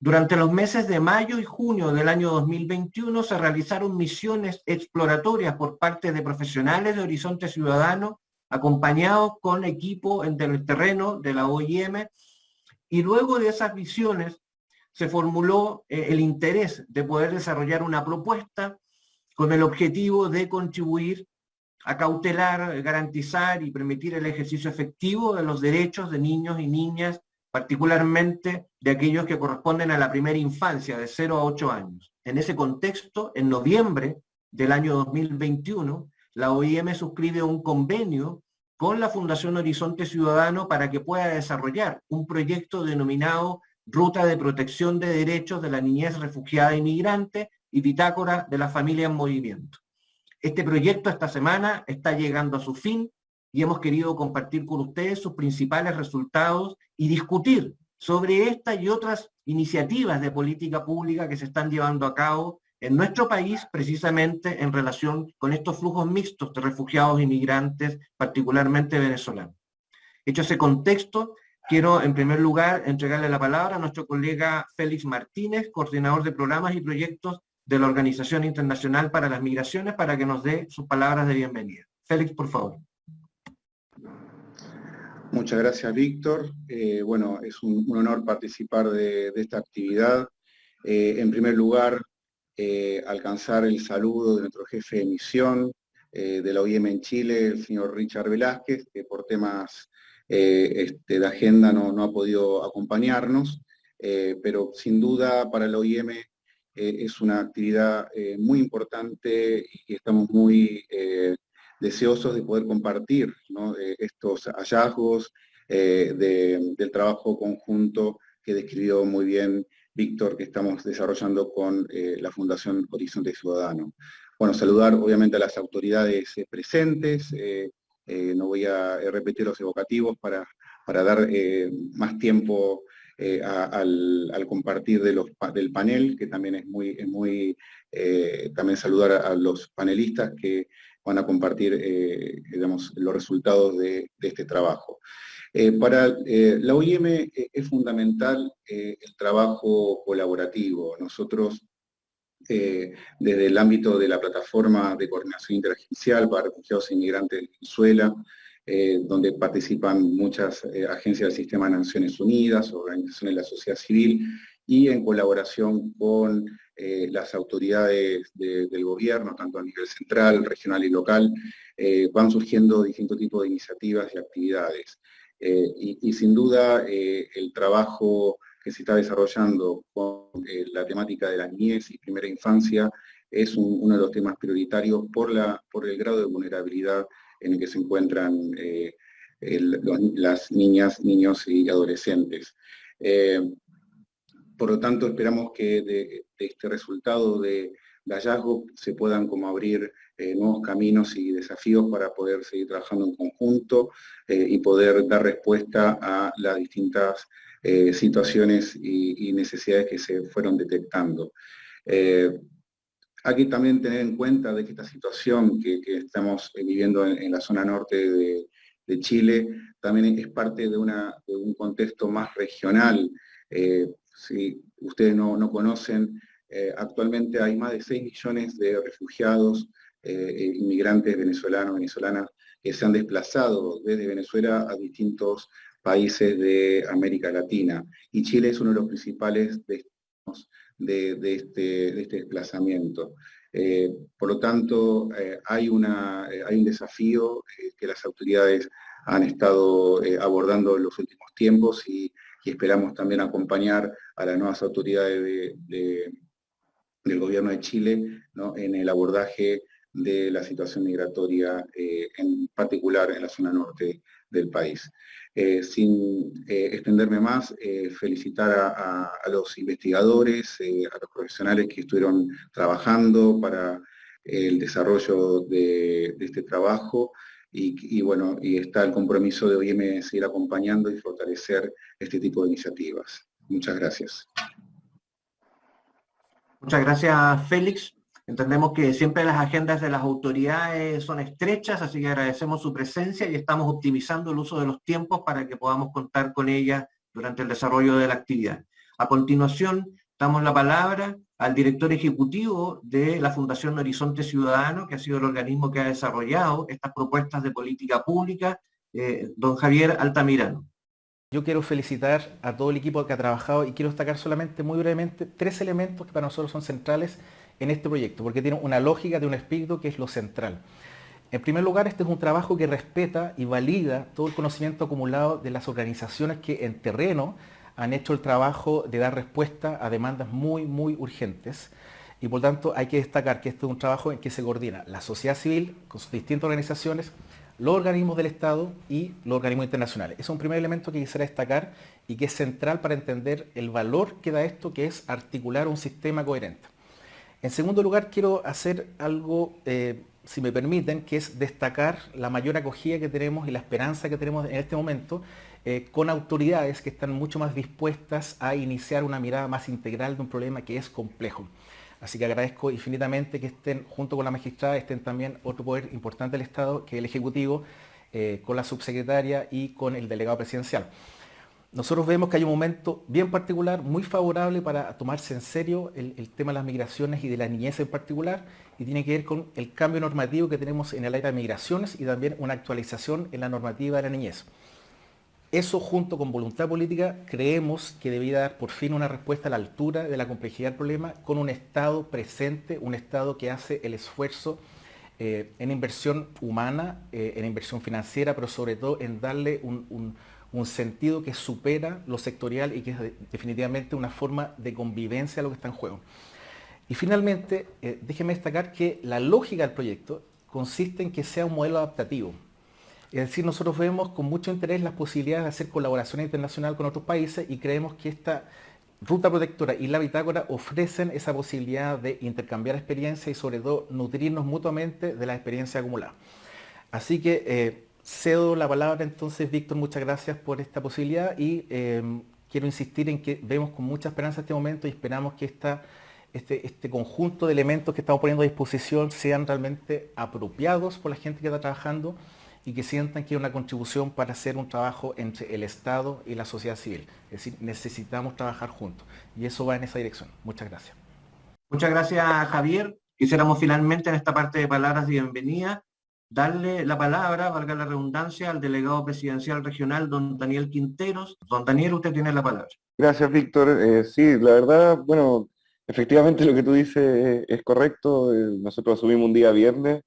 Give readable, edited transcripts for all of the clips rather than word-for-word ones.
Durante los meses de mayo y junio del año 2021 se realizaron misiones exploratorias por parte de profesionales de Horizonte Ciudadano, acompañados con equipo en el terreno de la OIM, y luego de esas misiones se formuló el interés de poder desarrollar una propuesta con el objetivo de contribuir a cautelar, garantizar y permitir el ejercicio efectivo de los derechos de niños y niñas, particularmente de aquellos que corresponden a la primera infancia, de 0 a 8 años. En ese contexto, en noviembre del año 2021, la OIM suscribe un convenio con la Fundación Horizonte Ciudadano para que pueda desarrollar un proyecto denominado Ruta de Protección de Derechos de la Niñez Refugiada e Migrante y Bitácora de la Familia en Movimiento. Este proyecto esta semana está llegando a su fin y hemos querido compartir con ustedes sus principales resultados y discutir sobre esta y otras iniciativas de política pública que se están llevando a cabo en nuestro país, precisamente en relación con estos flujos mixtos de refugiados y migrantes, particularmente venezolanos. Hecho ese contexto, quiero en primer lugar entregarle la palabra a nuestro colega Félix Martínez, coordinador de programas y proyectos de la Organización Internacional para las Migraciones, para que nos dé sus palabras de bienvenida. Félix, por favor. Muchas gracias, Víctor. Bueno, es un honor participar de esta actividad. En primer lugar, alcanzar el saludo de nuestro jefe de misión de la OIM en Chile, el señor Richard Velázquez, que por temas de agenda no ha podido acompañarnos, pero sin duda para la OIM es una actividad muy importante y estamos muy deseosos de poder compartir, ¿no?, estos hallazgos del trabajo conjunto que describió muy bien Víctor, que estamos desarrollando con la Fundación Horizonte Ciudadano. Bueno, saludar obviamente a las autoridades presentes, no voy a repetir los evocativos para dar más tiempo al compartir del panel, que también es muy también saludar a los panelistas que van a compartir digamos, los resultados de este trabajo. Para la OIM es fundamental el trabajo colaborativo. Nosotros, desde el ámbito de la Plataforma de Coordinación Interagencial para Refugiados e Inmigrantes de Venezuela, donde participan muchas agencias del Sistema de Naciones Unidas, organizaciones de la sociedad civil, y en colaboración con las autoridades del gobierno, tanto a nivel central, regional y local, van surgiendo distintos tipos de iniciativas y actividades. Y sin duda el trabajo que se está desarrollando con la temática de la niñez y primera infancia es uno de los temas prioritarios por el grado de vulnerabilidad en el que se encuentran las niñas, niños y adolescentes. Por lo tanto, esperamos que de este resultado de hallazgo se puedan como abrir nuevos caminos y desafíos para poder seguir trabajando en conjunto y poder dar respuesta a las distintas situaciones y necesidades que se fueron detectando. Hay que también tener en cuenta de que esta situación que estamos viviendo en la zona norte de Chile también es parte de un contexto más regional. Si ustedes no conocen, actualmente hay más de 6 millones de refugiados, inmigrantes venezolanas, que se han desplazado desde Venezuela a distintos países de América Latina. Y Chile es uno de los principales destinos de este desplazamiento. Por lo tanto, hay un desafío que las autoridades han estado abordando en los últimos tiempos y esperamos también acompañar a las nuevas autoridades del gobierno de Chile, ¿no?, en el abordaje de la situación migratoria, en particular en la zona norte del país. Sin extenderme más, felicitar a los investigadores, a los profesionales que estuvieron trabajando para el desarrollo de este trabajo, y bueno, y está el compromiso de OIM de seguir acompañando y fortalecer este tipo de iniciativas. Muchas gracias. Muchas gracias, Félix. Entendemos que siempre las agendas de las autoridades son estrechas, así que agradecemos su presencia y estamos optimizando el uso de los tiempos para que podamos contar con ella durante el desarrollo de la actividad. A continuación, damos la palabra al director ejecutivo de la Fundación Horizonte Ciudadano, que ha sido el organismo que ha desarrollado estas propuestas de política pública, don Javier Altamirano. Yo quiero felicitar a todo el equipo que ha trabajado y quiero destacar solamente muy brevemente 3 elementos que para nosotros son centrales en este proyecto, porque tiene una lógica de un espíritu que es lo central. En primer lugar, este es un trabajo que respeta y valida todo el conocimiento acumulado de las organizaciones que en terreno han hecho el trabajo de dar respuesta a demandas muy, muy urgentes. Y por tanto hay que destacar que este es un trabajo en que se coordina la sociedad civil con sus distintas organizaciones, los organismos del Estado y los organismos internacionales. Es un primer elemento que quisiera destacar y que es central para entender el valor que da esto, que es articular un sistema coherente. En segundo lugar, quiero hacer algo, si me permiten, que es destacar la mayor acogida que tenemos y la esperanza que tenemos en este momento con autoridades que están mucho más dispuestas a iniciar una mirada más integral de un problema que es complejo. Así que agradezco infinitamente que estén, junto con la magistrada, estén también otro poder importante del Estado, que es el Ejecutivo, con la subsecretaria y con el delegado presidencial. Nosotros vemos que hay un momento bien particular, muy favorable para tomarse en serio el tema de las migraciones y de la niñez en particular, y tiene que ver con el cambio normativo que tenemos en el área de migraciones y también una actualización en la normativa de la niñez. Eso, junto con voluntad política, creemos que debería dar por fin una respuesta a la altura de la complejidad del problema, con un Estado presente, un Estado que hace el esfuerzo en inversión humana, en inversión financiera, pero sobre todo en darle un sentido que supera lo sectorial y que es definitivamente una forma de convivencia a lo que está en juego. Y finalmente, déjeme destacar que la lógica del proyecto consiste en que sea un modelo adaptativo. Es decir, nosotros vemos con mucho interés las posibilidades de hacer colaboración internacional con otros países y creemos que esta ruta protectora y la bitácora ofrecen esa posibilidad de intercambiar experiencias y sobre todo nutrirnos mutuamente de la experiencia acumulada. Así que cedo la palabra entonces, Víctor, muchas gracias por esta posibilidad y quiero insistir en que vemos con mucha esperanza este momento y esperamos que este conjunto de elementos que estamos poniendo a disposición sean realmente apropiados por la gente que está trabajando y que sientan que es una contribución para hacer un trabajo entre el Estado y la sociedad civil. Es decir, necesitamos trabajar juntos y eso va en esa dirección. Muchas gracias. Muchas gracias, Javier. Quisiéramos finalmente en esta parte de palabras de bienvenida darle la palabra, valga la redundancia, al delegado presidencial regional, don Daniel Quinteros. Don Daniel, usted tiene la palabra. Gracias, Víctor. Sí, la verdad, bueno, efectivamente lo que tú dices es correcto. Nosotros asumimos un día viernes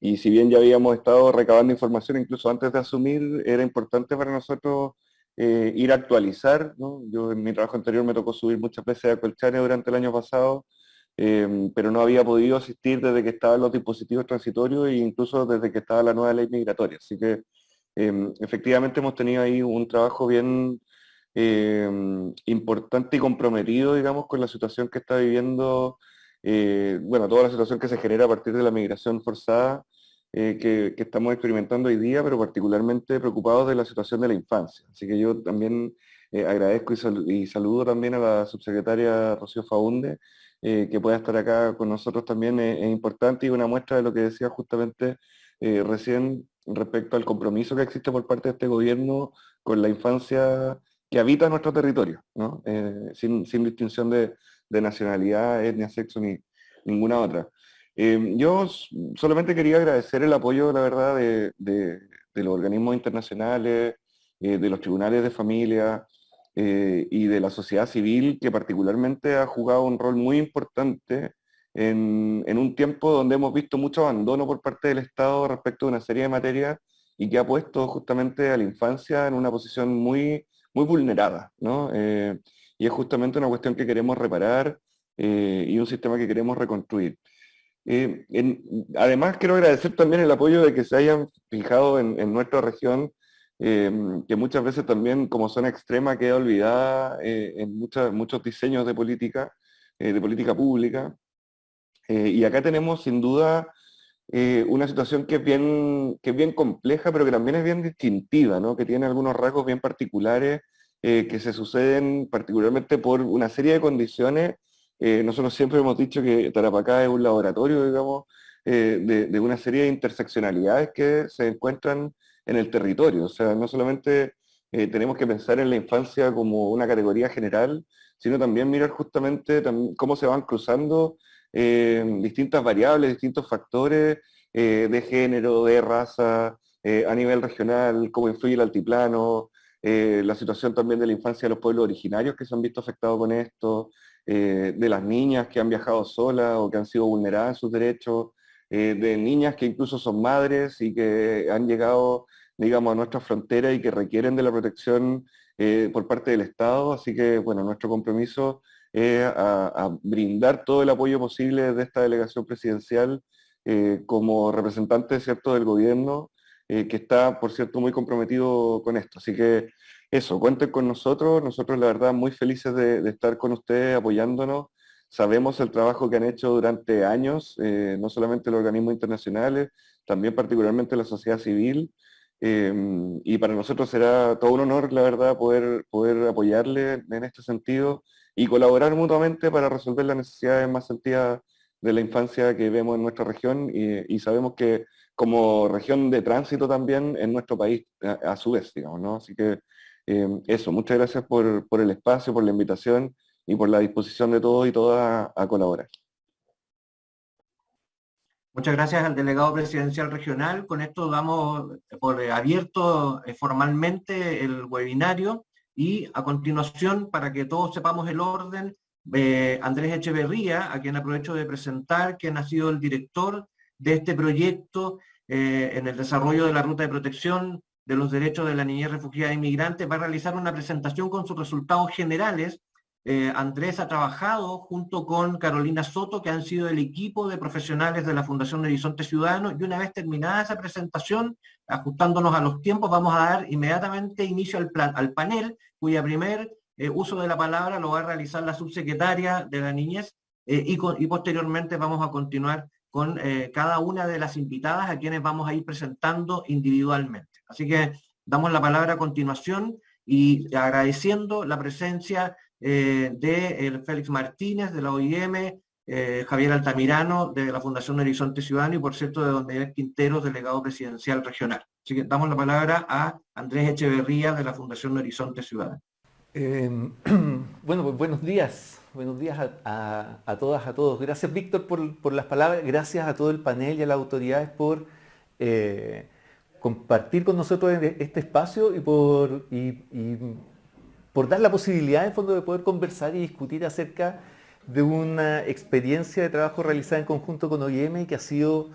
y si bien ya habíamos estado recabando información incluso antes de asumir, era importante para nosotros ir a actualizar, ¿no? Yo en mi trabajo anterior me tocó subir muchas veces a Colchane durante el año pasado, pero no había podido asistir desde que estaban los dispositivos transitorios e incluso desde que estaba la nueva ley migratoria. Así que efectivamente hemos tenido ahí un trabajo bien importante y comprometido, digamos, con la situación que está viviendo, bueno, toda la situación que se genera a partir de la migración forzada que estamos experimentando hoy día, pero particularmente preocupados de la situación de la infancia. Así que yo también agradezco y saludo también a la subsecretaria Rocío Faúnde, que pueda estar acá con nosotros también es importante y una muestra de lo que decía justamente recién respecto al compromiso que existe por parte de este gobierno con la infancia que habita nuestro territorio, ¿no? Sin distinción de nacionalidad, etnia, sexo ni ninguna otra. Yo solamente quería agradecer el apoyo, la verdad, de los organismos internacionales, de los tribunales de familia y de la sociedad civil, que particularmente ha jugado un rol muy importante en un tiempo donde hemos visto mucho abandono por parte del Estado respecto de una serie de materias y que ha puesto justamente a la infancia en una posición muy, muy vulnerada, ¿no? Y es justamente una cuestión que queremos reparar y un sistema que queremos reconstruir. Además, quiero agradecer también el apoyo de que se hayan fijado en nuestra región, que muchas veces también como zona extrema queda olvidada en muchos diseños de política pública. Y acá tenemos sin duda una situación que es bien compleja, pero que también es bien distintiva, ¿no? Que tiene algunos rasgos bien particulares que se suceden particularmente por una serie de condiciones. Nosotros siempre hemos dicho que Tarapacá es un laboratorio, digamos, de una serie de interseccionalidades que se encuentran en el territorio. O sea, no solamente tenemos que pensar en la infancia como una categoría general, sino también mirar justamente cómo se van cruzando distintas variables, distintos factores de género, de raza, a nivel regional, cómo influye el altiplano, la situación también de la infancia de los pueblos originarios que se han visto afectados con esto, de las niñas que han viajado solas o que han sido vulneradas en sus derechos, de niñas que incluso son madres y que han llegado, digamos, a nuestra frontera y que requieren de la protección por parte del Estado. Así que, bueno, nuestro compromiso es a brindar todo el apoyo posible de esta delegación presidencial como representante, ¿cierto?, del gobierno, que está, por cierto, muy comprometido con esto. Así que eso, cuenten con nosotros. Nosotros, la verdad, muy felices de estar con ustedes apoyándonos. Sabemos el trabajo que han hecho durante años, no solamente los organismos internacionales, también particularmente la sociedad civil. Y para nosotros será todo un honor, la verdad, poder apoyarle en este sentido y colaborar mutuamente para resolver las necesidades más sentidas de la infancia que vemos en nuestra región y sabemos que como región de tránsito también en nuestro país a su vez, digamos, ¿no? Así que eso, muchas gracias por el espacio, por la invitación y por la disposición de todos y todas a colaborar. Muchas gracias al delegado presidencial regional. Con esto damos por abierto formalmente el webinario y a continuación, para que todos sepamos el orden, Andrés Echeverría, a quien aprovecho de presentar, quien ha sido el director de este proyecto en el desarrollo de la ruta de protección de los derechos de la niñez refugiada e inmigrante, va a realizar una presentación con sus resultados generales. Andrés ha trabajado junto con Carolina Soto, que han sido el equipo de profesionales de la Fundación Horizonte Ciudadano, y una vez terminada esa presentación, ajustándonos a los tiempos, vamos a dar inmediatamente inicio al panel, cuya primer uso de la palabra lo va a realizar la subsecretaria de la Niñez, y posteriormente vamos a continuar con cada una de las invitadas a quienes vamos a ir presentando individualmente. Así que damos la palabra a continuación y agradeciendo la presencia de Félix Martínez, de la OIM, Javier Altamirano, de la Fundación Horizonte Ciudadano, y por cierto de don Daniel Quinteros, delegado presidencial regional. Así que damos la palabra a Andrés Echeverría, de la Fundación Horizonte Ciudadano. Bueno, pues buenos días a todas, a todos. Gracias, Víctor, por las palabras. Gracias a todo el panel y a las autoridades por compartir con nosotros este espacio y por dar la posibilidad, en fondo, de poder conversar y discutir acerca de una experiencia de trabajo realizada en conjunto con OIM y que ha sido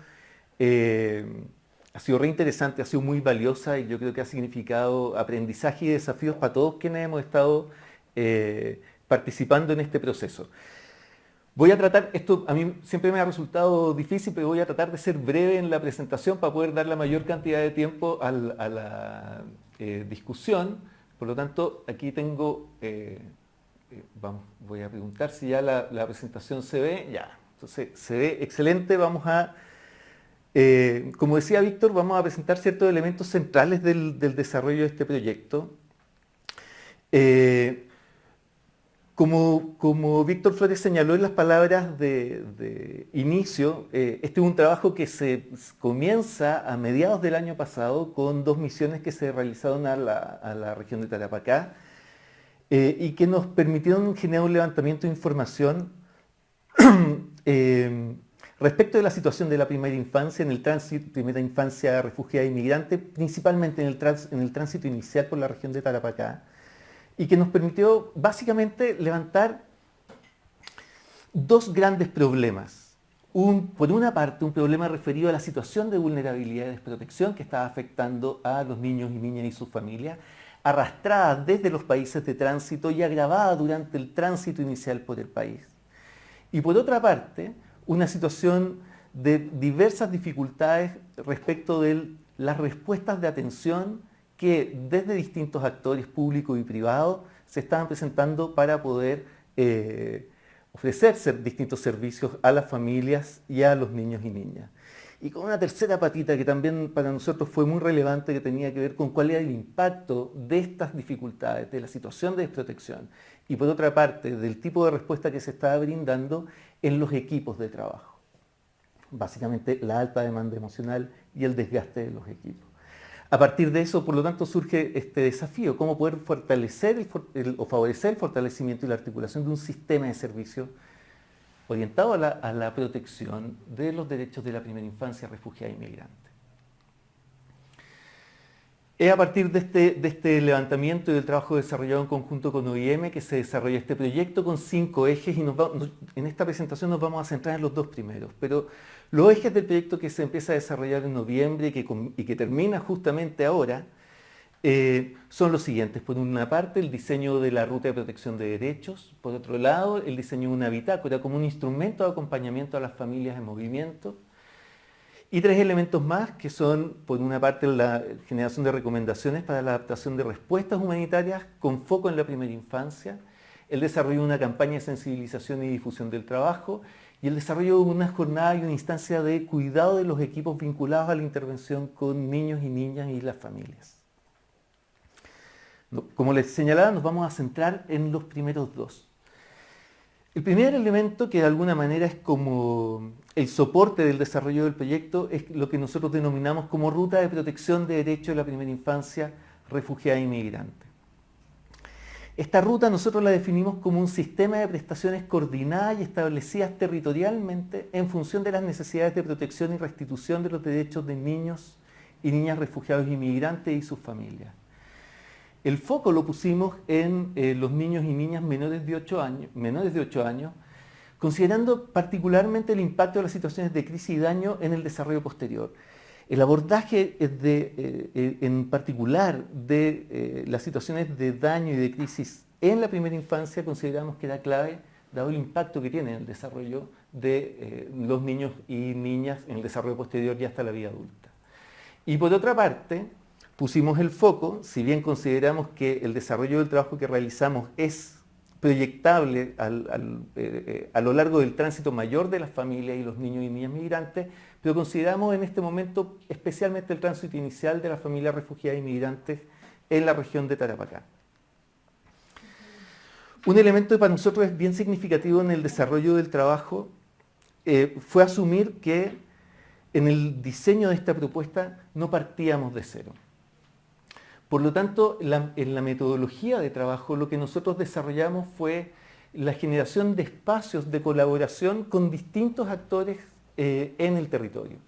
re interesante, ha sido muy valiosa, y yo creo que ha significado aprendizaje y desafíos para todos quienes hemos estado participando en este proceso. Voy a tratar, esto a mí siempre me ha resultado difícil, pero voy a tratar de ser breve en la presentación para poder dar la mayor cantidad de tiempo a la discusión. Por lo tanto, aquí tengo, voy a preguntar si ya la presentación se ve. Ya, entonces se ve excelente. Vamos a, como decía Víctor, vamos a presentar ciertos elementos centrales del desarrollo de este proyecto. Como Víctor Flores señaló en las palabras de inicio, este es un trabajo que se comienza a mediados del año pasado con 2 misiones que se realizaron a la región de Tarapacá y que nos permitieron generar un levantamiento de información respecto de la situación de la primera infancia, en el tránsito, primera infancia refugiada e inmigrante, principalmente en el tránsito inicial por la región de Tarapacá, y que nos permitió básicamente levantar 2 grandes problemas. Por una parte, un problema referido a la situación de vulnerabilidad y desprotección que estaba afectando a los niños y niñas y sus familias, arrastrada desde los países de tránsito y agravada durante el tránsito inicial por el país. Y por otra parte, una situación de diversas dificultades respecto de las respuestas de atención que desde distintos actores públicos y privados se estaban presentando para poder ofrecer distintos servicios a las familias y a los niños y niñas. Y con una tercera patita que también para nosotros fue muy relevante, que tenía que ver con cuál era el impacto de estas dificultades, de la situación de desprotección, y por otra parte, del tipo de respuesta que se estaba brindando en los equipos de trabajo. Básicamente la alta demanda emocional y el desgaste de los equipos. A partir de eso, por lo tanto, surge este desafío, cómo poder fortalecer o favorecer el fortalecimiento y la articulación de un sistema de servicios orientado a la protección de los derechos de la primera infancia, refugiada y migrante. Es a partir de este levantamiento y del trabajo desarrollado en conjunto con OIM que se desarrolla este proyecto con 5 ejes y en esta presentación nos vamos a centrar en los 2 primeros. Pero los ejes del proyecto que se empieza a desarrollar en noviembre y que termina justamente ahora son los siguientes. Por una parte, el diseño de la ruta de protección de derechos. Por otro lado, el diseño de una bitácora como un instrumento de acompañamiento a las familias en movimiento. Y 3 elementos más que son, por una parte, la generación de recomendaciones para la adaptación de respuestas humanitarias con foco en la primera infancia, el desarrollo de una campaña de sensibilización y difusión del trabajo y el desarrollo de una jornada y una instancia de cuidado de los equipos vinculados a la intervención con niños y niñas y las familias. Como les señalaba, nos vamos a centrar en los primeros 2. El primer elemento, que de alguna manera es como el soporte del desarrollo del proyecto, es lo que nosotros denominamos como ruta de protección de derechos de la primera infancia, refugiada y migrante. Esta ruta nosotros la definimos como un sistema de prestaciones coordinadas y establecidas territorialmente en función de las necesidades de protección y restitución de los derechos de niños y niñas refugiados y migrantes y sus familias. El foco lo pusimos en los niños y niñas menores de 8 años, considerando particularmente el impacto de las situaciones de crisis y daño en el desarrollo posterior. El abordaje en particular de las situaciones de daño y de crisis en la primera infancia consideramos que era clave, dado el impacto que tiene en el desarrollo de los niños y niñas en el desarrollo posterior y hasta la vida adulta. Y por otra parte, pusimos el foco, si bien consideramos que el desarrollo del trabajo que realizamos es proyectable a lo largo del tránsito mayor de las familias y los niños y niñas migrantes, pero consideramos en este momento especialmente el tránsito inicial de las familias refugiadas y migrantes en la región de Tarapacá. Un elemento que para nosotros es bien significativo en el desarrollo del trabajo fue asumir que en el diseño de esta propuesta no partíamos de cero. Por lo tanto, en la metodología de trabajo lo que nosotros desarrollamos fue la generación de espacios de colaboración con distintos actores en el territorio.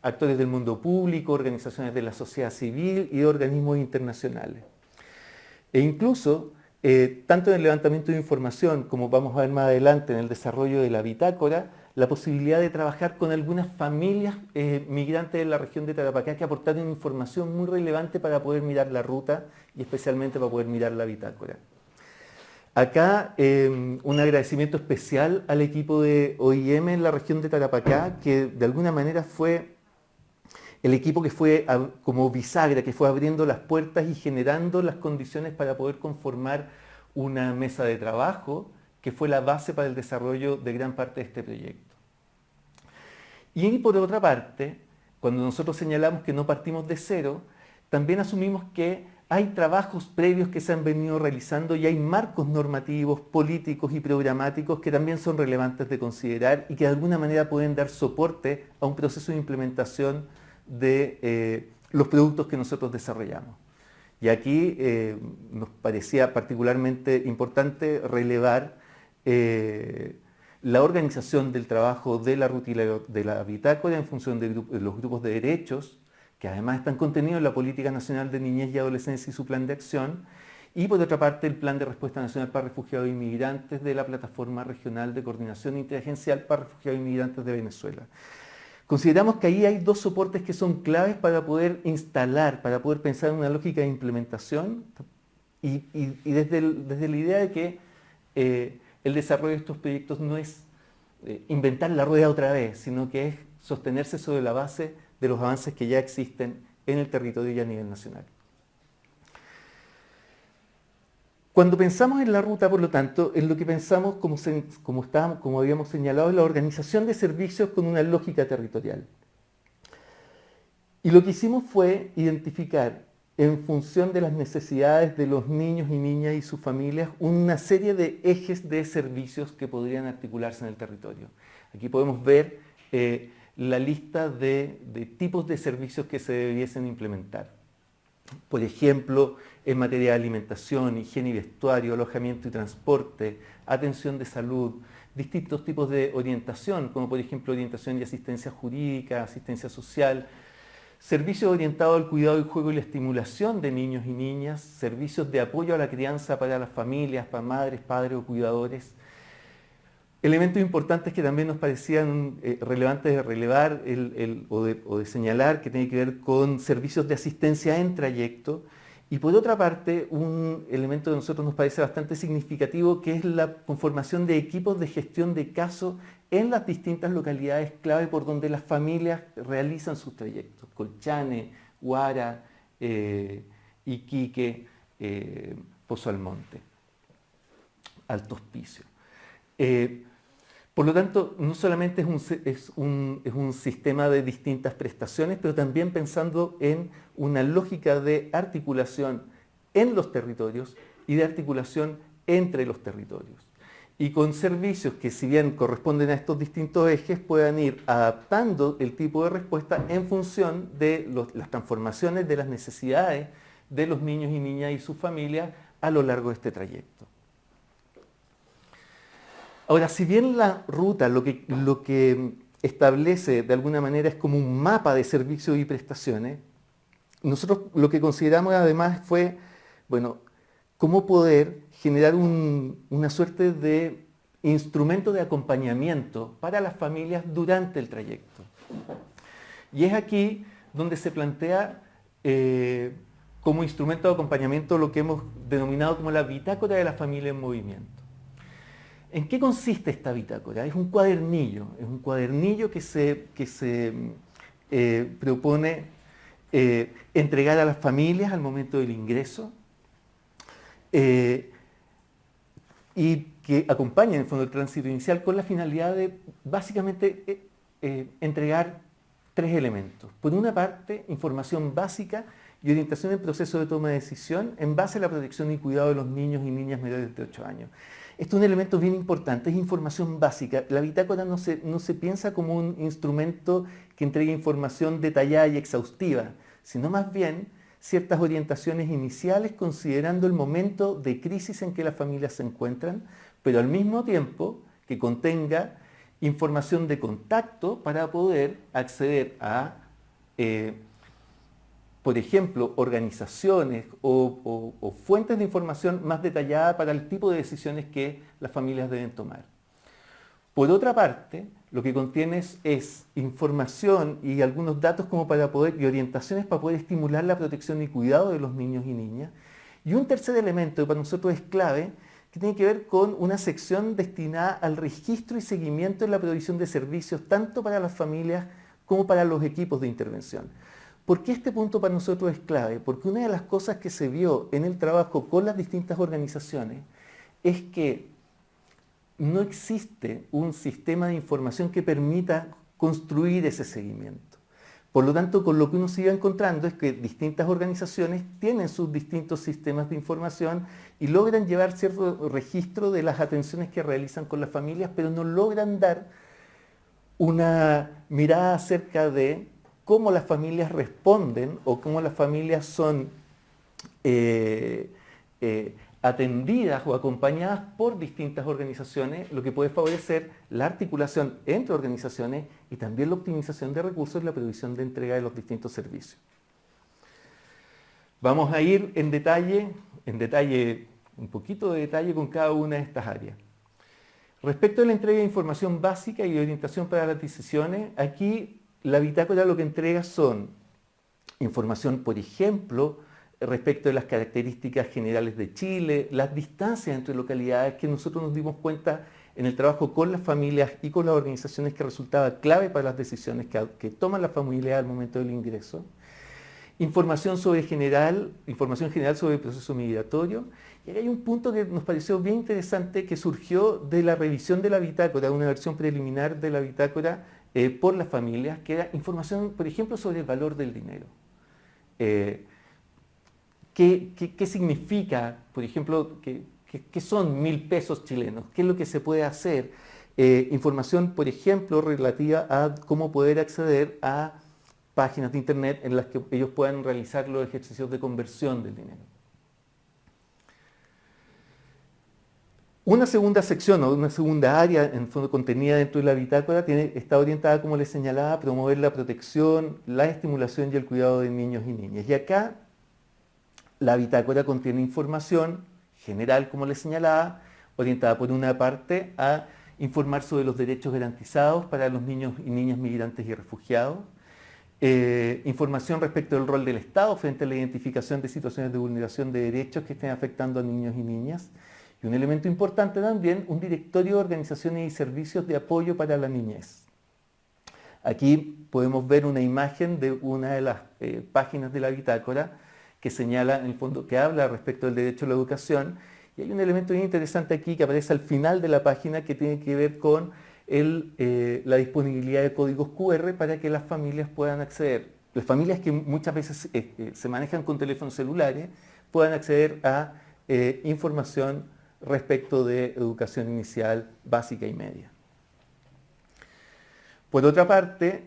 Actores del mundo público, organizaciones de la sociedad civil y organismos internacionales. E incluso, tanto en el levantamiento de información como vamos a ver más adelante en el desarrollo de la bitácora, la posibilidad de trabajar con algunas familias migrantes de la región de Tarapacá que aportaron información muy relevante para poder mirar la ruta y especialmente para poder mirar la bitácora. Acá un agradecimiento especial al equipo de OIM en la región de Tarapacá, que de alguna manera fue el equipo que fue como bisagra, que fue abriendo las puertas y generando las condiciones para poder conformar una mesa de trabajo que fue la base para el desarrollo de gran parte de este proyecto. Y por otra parte, cuando nosotros señalamos que no partimos de cero, también asumimos que hay trabajos previos que se han venido realizando y hay marcos normativos, políticos y programáticos que también son relevantes de considerar y que de alguna manera pueden dar soporte a un proceso de implementación de los productos que nosotros desarrollamos. Y aquí nos parecía particularmente importante relevar la organización del trabajo de la ruta y de la bitácora en función de los grupos de derechos, que además están contenidos en la Política Nacional de Niñez y Adolescencia y su plan de acción, y por otra parte el Plan de Respuesta Nacional para Refugiados e Inmigrantes de la Plataforma Regional de Coordinación Interagencial para Refugiados e Inmigrantes de Venezuela. Consideramos que ahí hay 2 soportes que son claves para poder instalar, para poder pensar en una lógica de implementación y desde la idea de que el desarrollo de estos proyectos no es inventar la rueda otra vez, sino que es sostenerse sobre la base de los avances que ya existen en el territorio y a nivel nacional. Cuando pensamos en la ruta, por lo tanto, en lo que pensamos, como habíamos señalado, es la organización de servicios con una lógica territorial. Y lo que hicimos fue identificar, en función de las necesidades de los niños y niñas y sus familias, una serie de ejes de servicios que podrían articularse en el territorio. Aquí podemos ver la lista de tipos de servicios que se debiesen implementar. por ejemplo, en materia de alimentación, higiene y vestuario, alojamiento y transporte, atención de salud, distintos tipos de orientación, como por ejemplo orientación y asistencia jurídica, asistencia social, servicios orientados al cuidado, el juego y la estimulación de niños y niñas, servicios de apoyo a la crianza para las familias, para madres, padres o cuidadores. Elementos importantes que también nos parecían relevantes de relevar o de señalar, que tiene que ver con servicios de asistencia en trayecto. Y por otra parte, un elemento que a nosotros nos parece bastante significativo, que es la conformación de equipos de gestión de casos en las distintas localidades clave por donde las familias realizan sus trayectos. Colchane, Huara, Iquique, Pozo Almonte, Alto Hospicio. Por lo tanto, no solamente es un sistema de distintas prestaciones, pero también pensando en una lógica de articulación en los territorios y de articulación entre los territorios. Y con servicios que, si bien corresponden a estos distintos ejes, puedan ir adaptando el tipo de respuesta en función de las transformaciones de las necesidades de los niños y niñas y sus familias a lo largo de este trayecto. Ahora, si bien la ruta lo que establece de alguna manera es como un mapa de servicios y prestaciones, nosotros lo que consideramos además fue, bueno, cómo poder generar una suerte de instrumento de acompañamiento para las familias durante el trayecto. Y es aquí donde se plantea como instrumento de acompañamiento lo que hemos denominado como la bitácora de la familia en movimiento. ¿En qué consiste esta bitácora? Es un cuadernillo que se propone entregar a las familias al momento del ingreso y que acompaña en el fondo el tránsito inicial con la finalidad de básicamente entregar tres elementos. Por una parte, información básica y orientación en proceso de toma de decisión en base a la protección y cuidado de los niños y niñas menores de 8 años. Esto es un elemento bien importante, es información básica. La bitácora no se piensa como un instrumento que entregue información detallada y exhaustiva, sino más bien ciertas orientaciones iniciales considerando el momento de crisis en que las familias se encuentran, pero al mismo tiempo que contenga información de contacto para poder acceder a, por ejemplo, organizaciones o fuentes de información más detallada para el tipo de decisiones que las familias deben tomar. Por otra parte, lo que contiene es información y algunos datos y orientaciones para poder estimular la protección y cuidado de los niños y niñas. Y un tercer elemento que para nosotros es clave, que tiene que ver con una sección destinada al registro y seguimiento en la provisión de servicios, tanto para las familias como para los equipos de intervención. ¿Por qué este punto para nosotros es clave? Porque una de las cosas que se vio en el trabajo con las distintas organizaciones es que no existe un sistema de información que permita construir ese seguimiento. Por lo tanto, con lo que uno se iba encontrando es que distintas organizaciones tienen sus distintos sistemas de información y logran llevar cierto registro de las atenciones que realizan con las familias, pero no logran dar una mirada acerca de cómo las familias responden o cómo las familias son atendidas o acompañadas por distintas organizaciones, lo que puede favorecer la articulación entre organizaciones y también la optimización de recursos y la provisión de entrega de los distintos servicios. Vamos a ir en detalle, un poquito de detalle con cada una de estas áreas. Respecto a la entrega de información básica y orientación para las decisiones, aquí la bitácora lo que entrega son información, por ejemplo, respecto de las características generales de Chile, las distancias entre localidades que nosotros nos dimos cuenta en el trabajo con las familias y con las organizaciones que resultaba clave para las decisiones que toman las familias al momento del ingreso. Información general sobre el proceso migratorio. Y hay un punto que nos pareció bien interesante que surgió de la revisión de la bitácora, una versión preliminar de la bitácora por las familias, que era información, por ejemplo, sobre el valor del dinero. ¿Qué significa, por ejemplo, qué son 1.000 pesos chilenos? ¿Qué es lo que se puede hacer? Información, por ejemplo, relativa a cómo poder acceder a páginas de internet en las que ellos puedan realizar los ejercicios de conversión del dinero. Una segunda sección o una segunda área, en el fondo contenida dentro de la bitácora, está orientada, como les señalaba, a promover la protección, la estimulación y el cuidado de niños y niñas. Y acá la bitácora contiene información general, como les señalaba, orientada por una parte a informar sobre los derechos garantizados para los niños y niñas migrantes y refugiados, información respecto del rol del Estado frente a la identificación de situaciones de vulneración de derechos que estén afectando a niños y niñas, y un elemento importante también, un directorio de organizaciones y servicios de apoyo para la niñez. Aquí podemos ver una imagen de una de las páginas de la bitácora que señala, en el fondo, que habla respecto del derecho a la educación, y hay un elemento bien interesante aquí que aparece al final de la página que tiene que ver con la disponibilidad de códigos QR para que las familias puedan acceder. Las familias que muchas veces se manejan con teléfonos celulares puedan acceder a información respecto de educación inicial, básica y media. Por otra parte,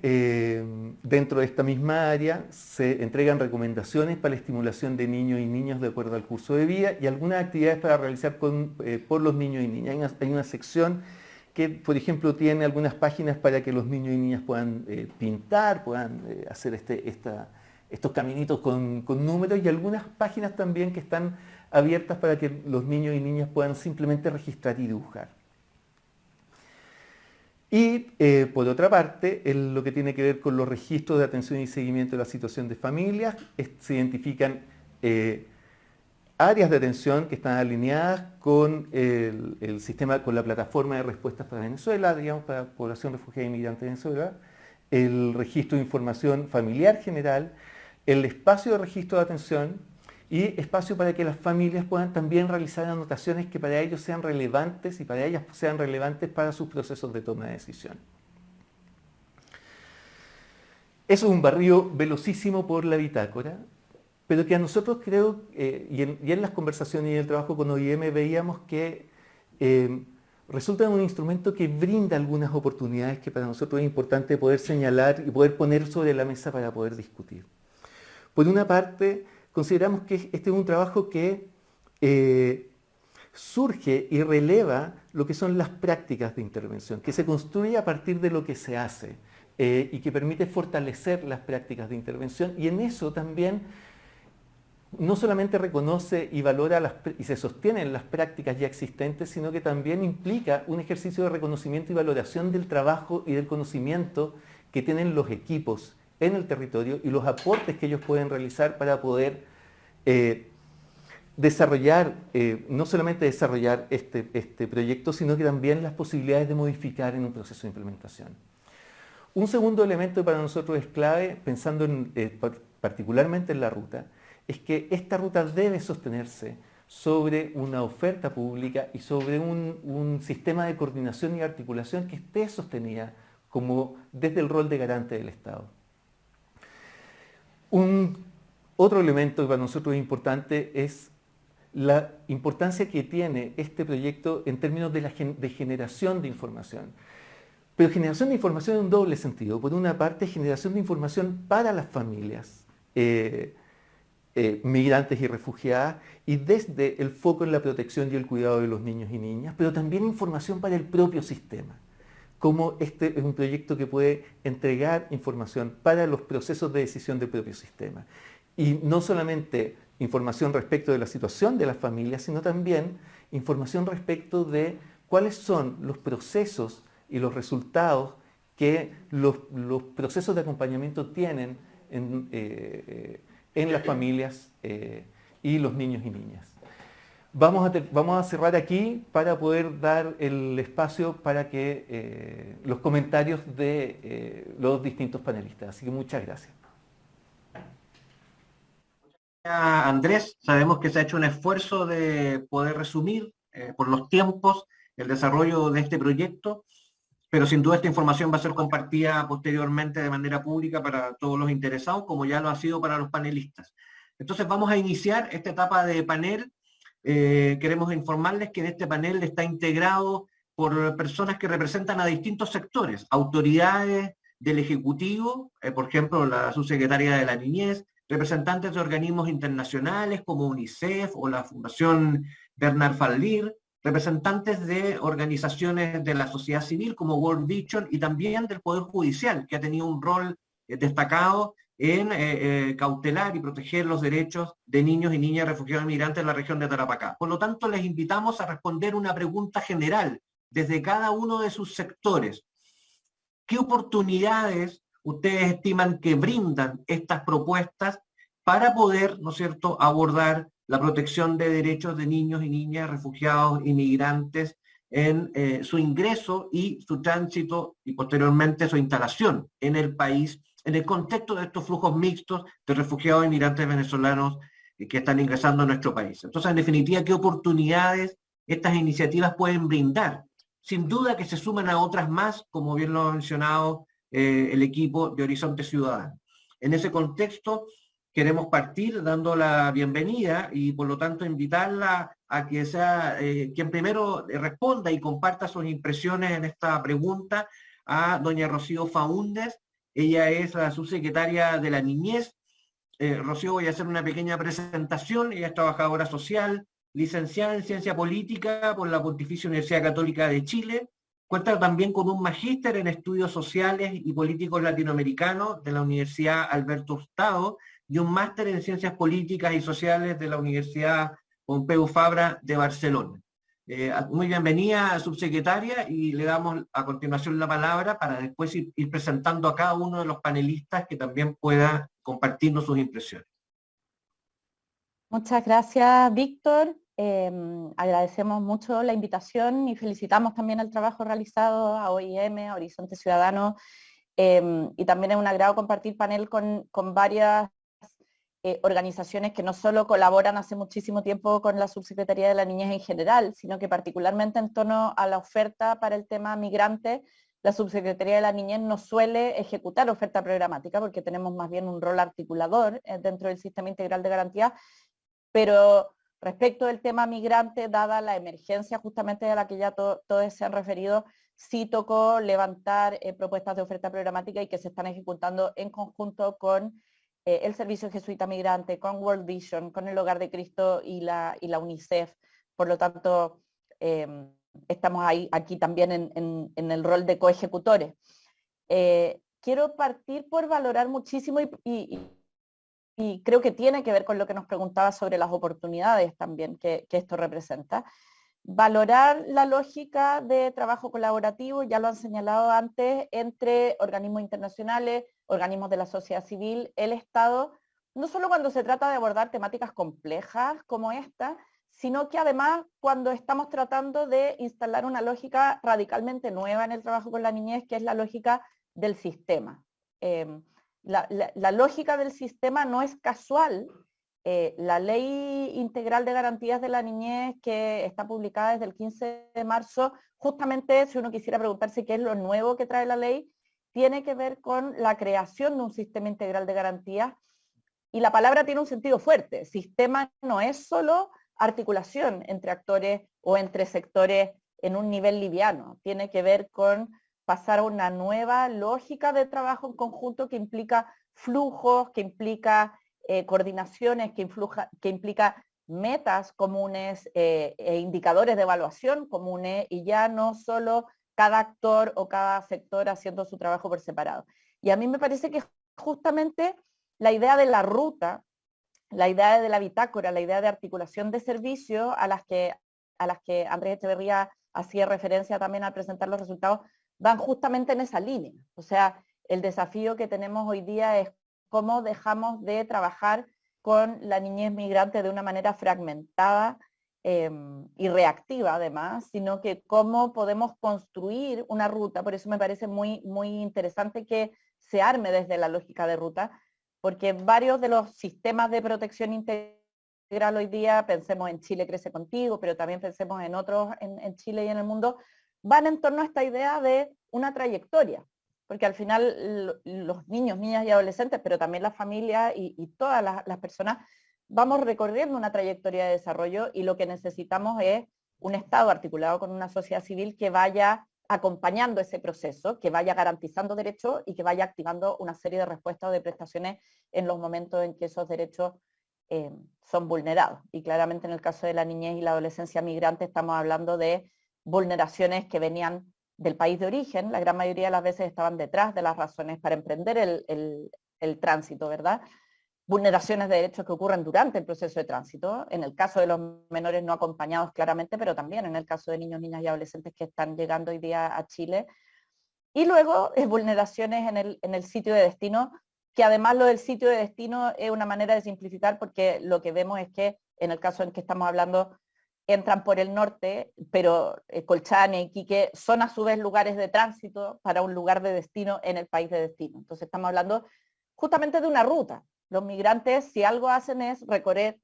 dentro de esta misma área se entregan recomendaciones para la estimulación de niños y niñas de acuerdo al curso de vida y algunas actividades para realizar por los niños y niñas. Hay una sección que, por ejemplo, tiene algunas páginas para que los niños y niñas puedan pintar, puedan hacer estos caminitos con números, y algunas páginas también que están abiertas para que los niños y niñas puedan simplemente registrar y dibujar. Y por otra parte, lo que tiene que ver con los registros de atención y seguimiento de la situación de familias, se identifican áreas de atención que están alineadas con el sistema, con la plataforma de respuestas para Venezuela, digamos, para población refugiada e inmigrante de Venezuela, el registro de información familiar general, el espacio de registro de atención y espacio para que las familias puedan también realizar anotaciones que para ellos sean relevantes y para ellas sean relevantes para sus procesos de toma de decisión. Eso es un barrido velocísimo por la bitácora, pero que a nosotros creo, y en las conversaciones y en el trabajo con OIM veíamos que resulta un instrumento que brinda algunas oportunidades que para nosotros es importante poder señalar y poder poner sobre la mesa para poder discutir. Por una parte, consideramos que este es un trabajo que surge y releva lo que son las prácticas de intervención, que se construye a partir de lo que se hace y que permite fortalecer las prácticas de intervención, y en eso también no solamente reconoce y valora y se sostienen las prácticas ya existentes, sino que también implica un ejercicio de reconocimiento y valoración del trabajo y del conocimiento que tienen los equipos en el territorio y los aportes que ellos pueden realizar para poder desarrollar, no solamente desarrollar este proyecto, sino que también las posibilidades de modificar en un proceso de implementación. Un segundo elemento que para nosotros es clave, pensando particularmente en la ruta, es que esta ruta debe sostenerse sobre una oferta pública y sobre un sistema de coordinación y articulación que esté sostenida como desde el rol de garante del Estado. Otro elemento que para nosotros es importante es la importancia que tiene este proyecto en términos de generación de información. Pero generación de información en un doble sentido. Por una parte, generación de información para las familias migrantes y refugiadas, y desde el foco en la protección y el cuidado de los niños y niñas, pero también información para el propio sistema. Como este es un proyecto que puede entregar información para los procesos de decisión del propio sistema. Y no solamente información respecto de la situación de las familias, sino también información respecto de cuáles son los procesos y los resultados que los procesos de acompañamiento tienen en las familias y los niños y niñas. Vamos a cerrar aquí para poder dar el espacio para que los comentarios de los distintos panelistas. Así que muchas gracias. Andrés, sabemos que se ha hecho un esfuerzo de poder resumir por los tiempos el desarrollo de este proyecto, pero sin duda esta información va a ser compartida posteriormente de manera pública para todos los interesados, como ya lo ha sido para los panelistas. Entonces vamos a iniciar esta etapa de panel. Queremos informarles que en este panel está integrado por personas que representan a distintos sectores, autoridades del Ejecutivo, por ejemplo, la subsecretaria de la Niñez, representantes de organismos internacionales como UNICEF o la Fundación Bernard Fallir, representantes de organizaciones de la sociedad civil como World Vision y también del Poder Judicial, que ha tenido un rol destacado en cautelar y proteger los derechos de niños y niñas refugiados y migrantes en la región de Tarapacá. Por lo tanto, les invitamos a responder una pregunta general desde cada uno de sus sectores. ¿Qué oportunidades ustedes estiman que brindan estas propuestas para poder, ¿no es cierto?, abordar la protección de derechos de niños y niñas refugiados y migrantes en su ingreso y su tránsito y posteriormente su instalación en el país, en el contexto de estos flujos mixtos de refugiados y migrantes venezolanos que están ingresando a nuestro país? Entonces, en definitiva, ¿qué oportunidades estas iniciativas pueden brindar? Sin duda que se suman a otras más, como bien lo ha mencionado el equipo de Horizonte Ciudadano. En ese contexto, queremos partir dando la bienvenida y por lo tanto invitarla a que sea quien primero responda y comparta sus impresiones en esta pregunta a doña Rocío Faúndez. Ella es la subsecretaria de la Niñez. Rocío, voy a hacer una pequeña presentación. Ella es trabajadora social, licenciada en Ciencia Política por la Pontificia Universidad Católica de Chile. Cuenta también con un magíster en Estudios Sociales y Políticos Latinoamericanos de la Universidad Alberto Hurtado y un máster en Ciencias Políticas y Sociales de la Universidad Pompeu Fabra de Barcelona. Muy bienvenida, subsecretaria, y le damos a continuación la palabra para después ir presentando a cada uno de los panelistas que también pueda compartirnos sus impresiones. Muchas gracias, Víctor. Agradecemos mucho la invitación y felicitamos también el trabajo realizado a OIM, a Horizonte Ciudadano, y también es un agrado compartir panel con varias organizaciones que no solo colaboran hace muchísimo tiempo con la Subsecretaría de la Niñez en general, sino que particularmente en torno a la oferta para el tema migrante, la Subsecretaría de la Niñez no suele ejecutar oferta programática porque tenemos más bien un rol articulador dentro del Sistema Integral de Garantía, pero respecto del tema migrante, dada la emergencia justamente de la que ya todos se han referido, sí tocó levantar propuestas de oferta programática y que se están ejecutando en conjunto con el Servicio Jesuita Migrante, con World Vision, con el Hogar de Cristo y la UNICEF. Por lo tanto, estamos aquí también en el rol de coejecutores. Quiero partir por valorar muchísimo y creo que tiene que ver con lo que nos preguntaba sobre las oportunidades también que esto representa. Valorar la lógica de trabajo colaborativo, ya lo han señalado antes, entre organismos internacionales, organismos de la sociedad civil, el Estado, no solo cuando se trata de abordar temáticas complejas como esta, sino que además cuando estamos tratando de instalar una lógica radicalmente nueva en el trabajo con la niñez, que es la lógica del sistema. La lógica del sistema no es casual. La Ley Integral de Garantías de la Niñez, que está publicada desde el 15 de marzo, justamente si uno quisiera preguntarse qué es lo nuevo que trae la ley, tiene que ver con la creación de un sistema integral de garantías, y la palabra tiene un sentido fuerte. Sistema no es solo articulación entre actores o entre sectores en un nivel liviano, tiene que ver con pasar a una nueva lógica de trabajo en conjunto que implica flujos, que implica coordinaciones, que implica metas comunes e indicadores de evaluación comunes, y ya no solo cada actor o cada sector haciendo su trabajo por separado. Y a mí me parece que justamente la idea de la ruta, la idea de la bitácora, la idea de articulación de servicios a las que Andrés Echeverría hacía referencia también al presentar los resultados, van justamente en esa línea. O sea, el desafío que tenemos hoy día es cómo dejamos de trabajar con la niñez migrante de una manera fragmentada y reactiva además, sino que cómo podemos construir una ruta. Por eso me parece muy, muy interesante que se arme desde la lógica de ruta, porque varios de los sistemas de protección integral hoy día, pensemos en Chile Crece Contigo, pero también pensemos en otros en Chile y en el mundo, van en torno a esta idea de una trayectoria. Porque al final los niños, niñas y adolescentes, pero también las familias y todas las personas, vamos recorriendo una trayectoria de desarrollo, y lo que necesitamos es un Estado articulado con una sociedad civil que vaya acompañando ese proceso, que vaya garantizando derechos y que vaya activando una serie de respuestas o de prestaciones en los momentos en que esos derechos son vulnerados. Y claramente en el caso de la niñez y la adolescencia migrante estamos hablando de vulneraciones que venían del país de origen, la gran mayoría de las veces estaban detrás de las razones para emprender el tránsito, ¿verdad? Vulneraciones de derechos que ocurren durante el proceso de tránsito, en el caso de los menores no acompañados claramente, pero también en el caso de niños, niñas y adolescentes que están llegando hoy día a Chile. Y luego vulneraciones en el sitio de destino, que además lo del sitio de destino es una manera de simplificar, porque lo que vemos es que en el caso en que estamos hablando entran por el norte, pero Colchane y Iquique son a su vez lugares de tránsito para un lugar de destino en el país de destino. Entonces estamos hablando justamente de una ruta. Los migrantes, si algo hacen es recorrer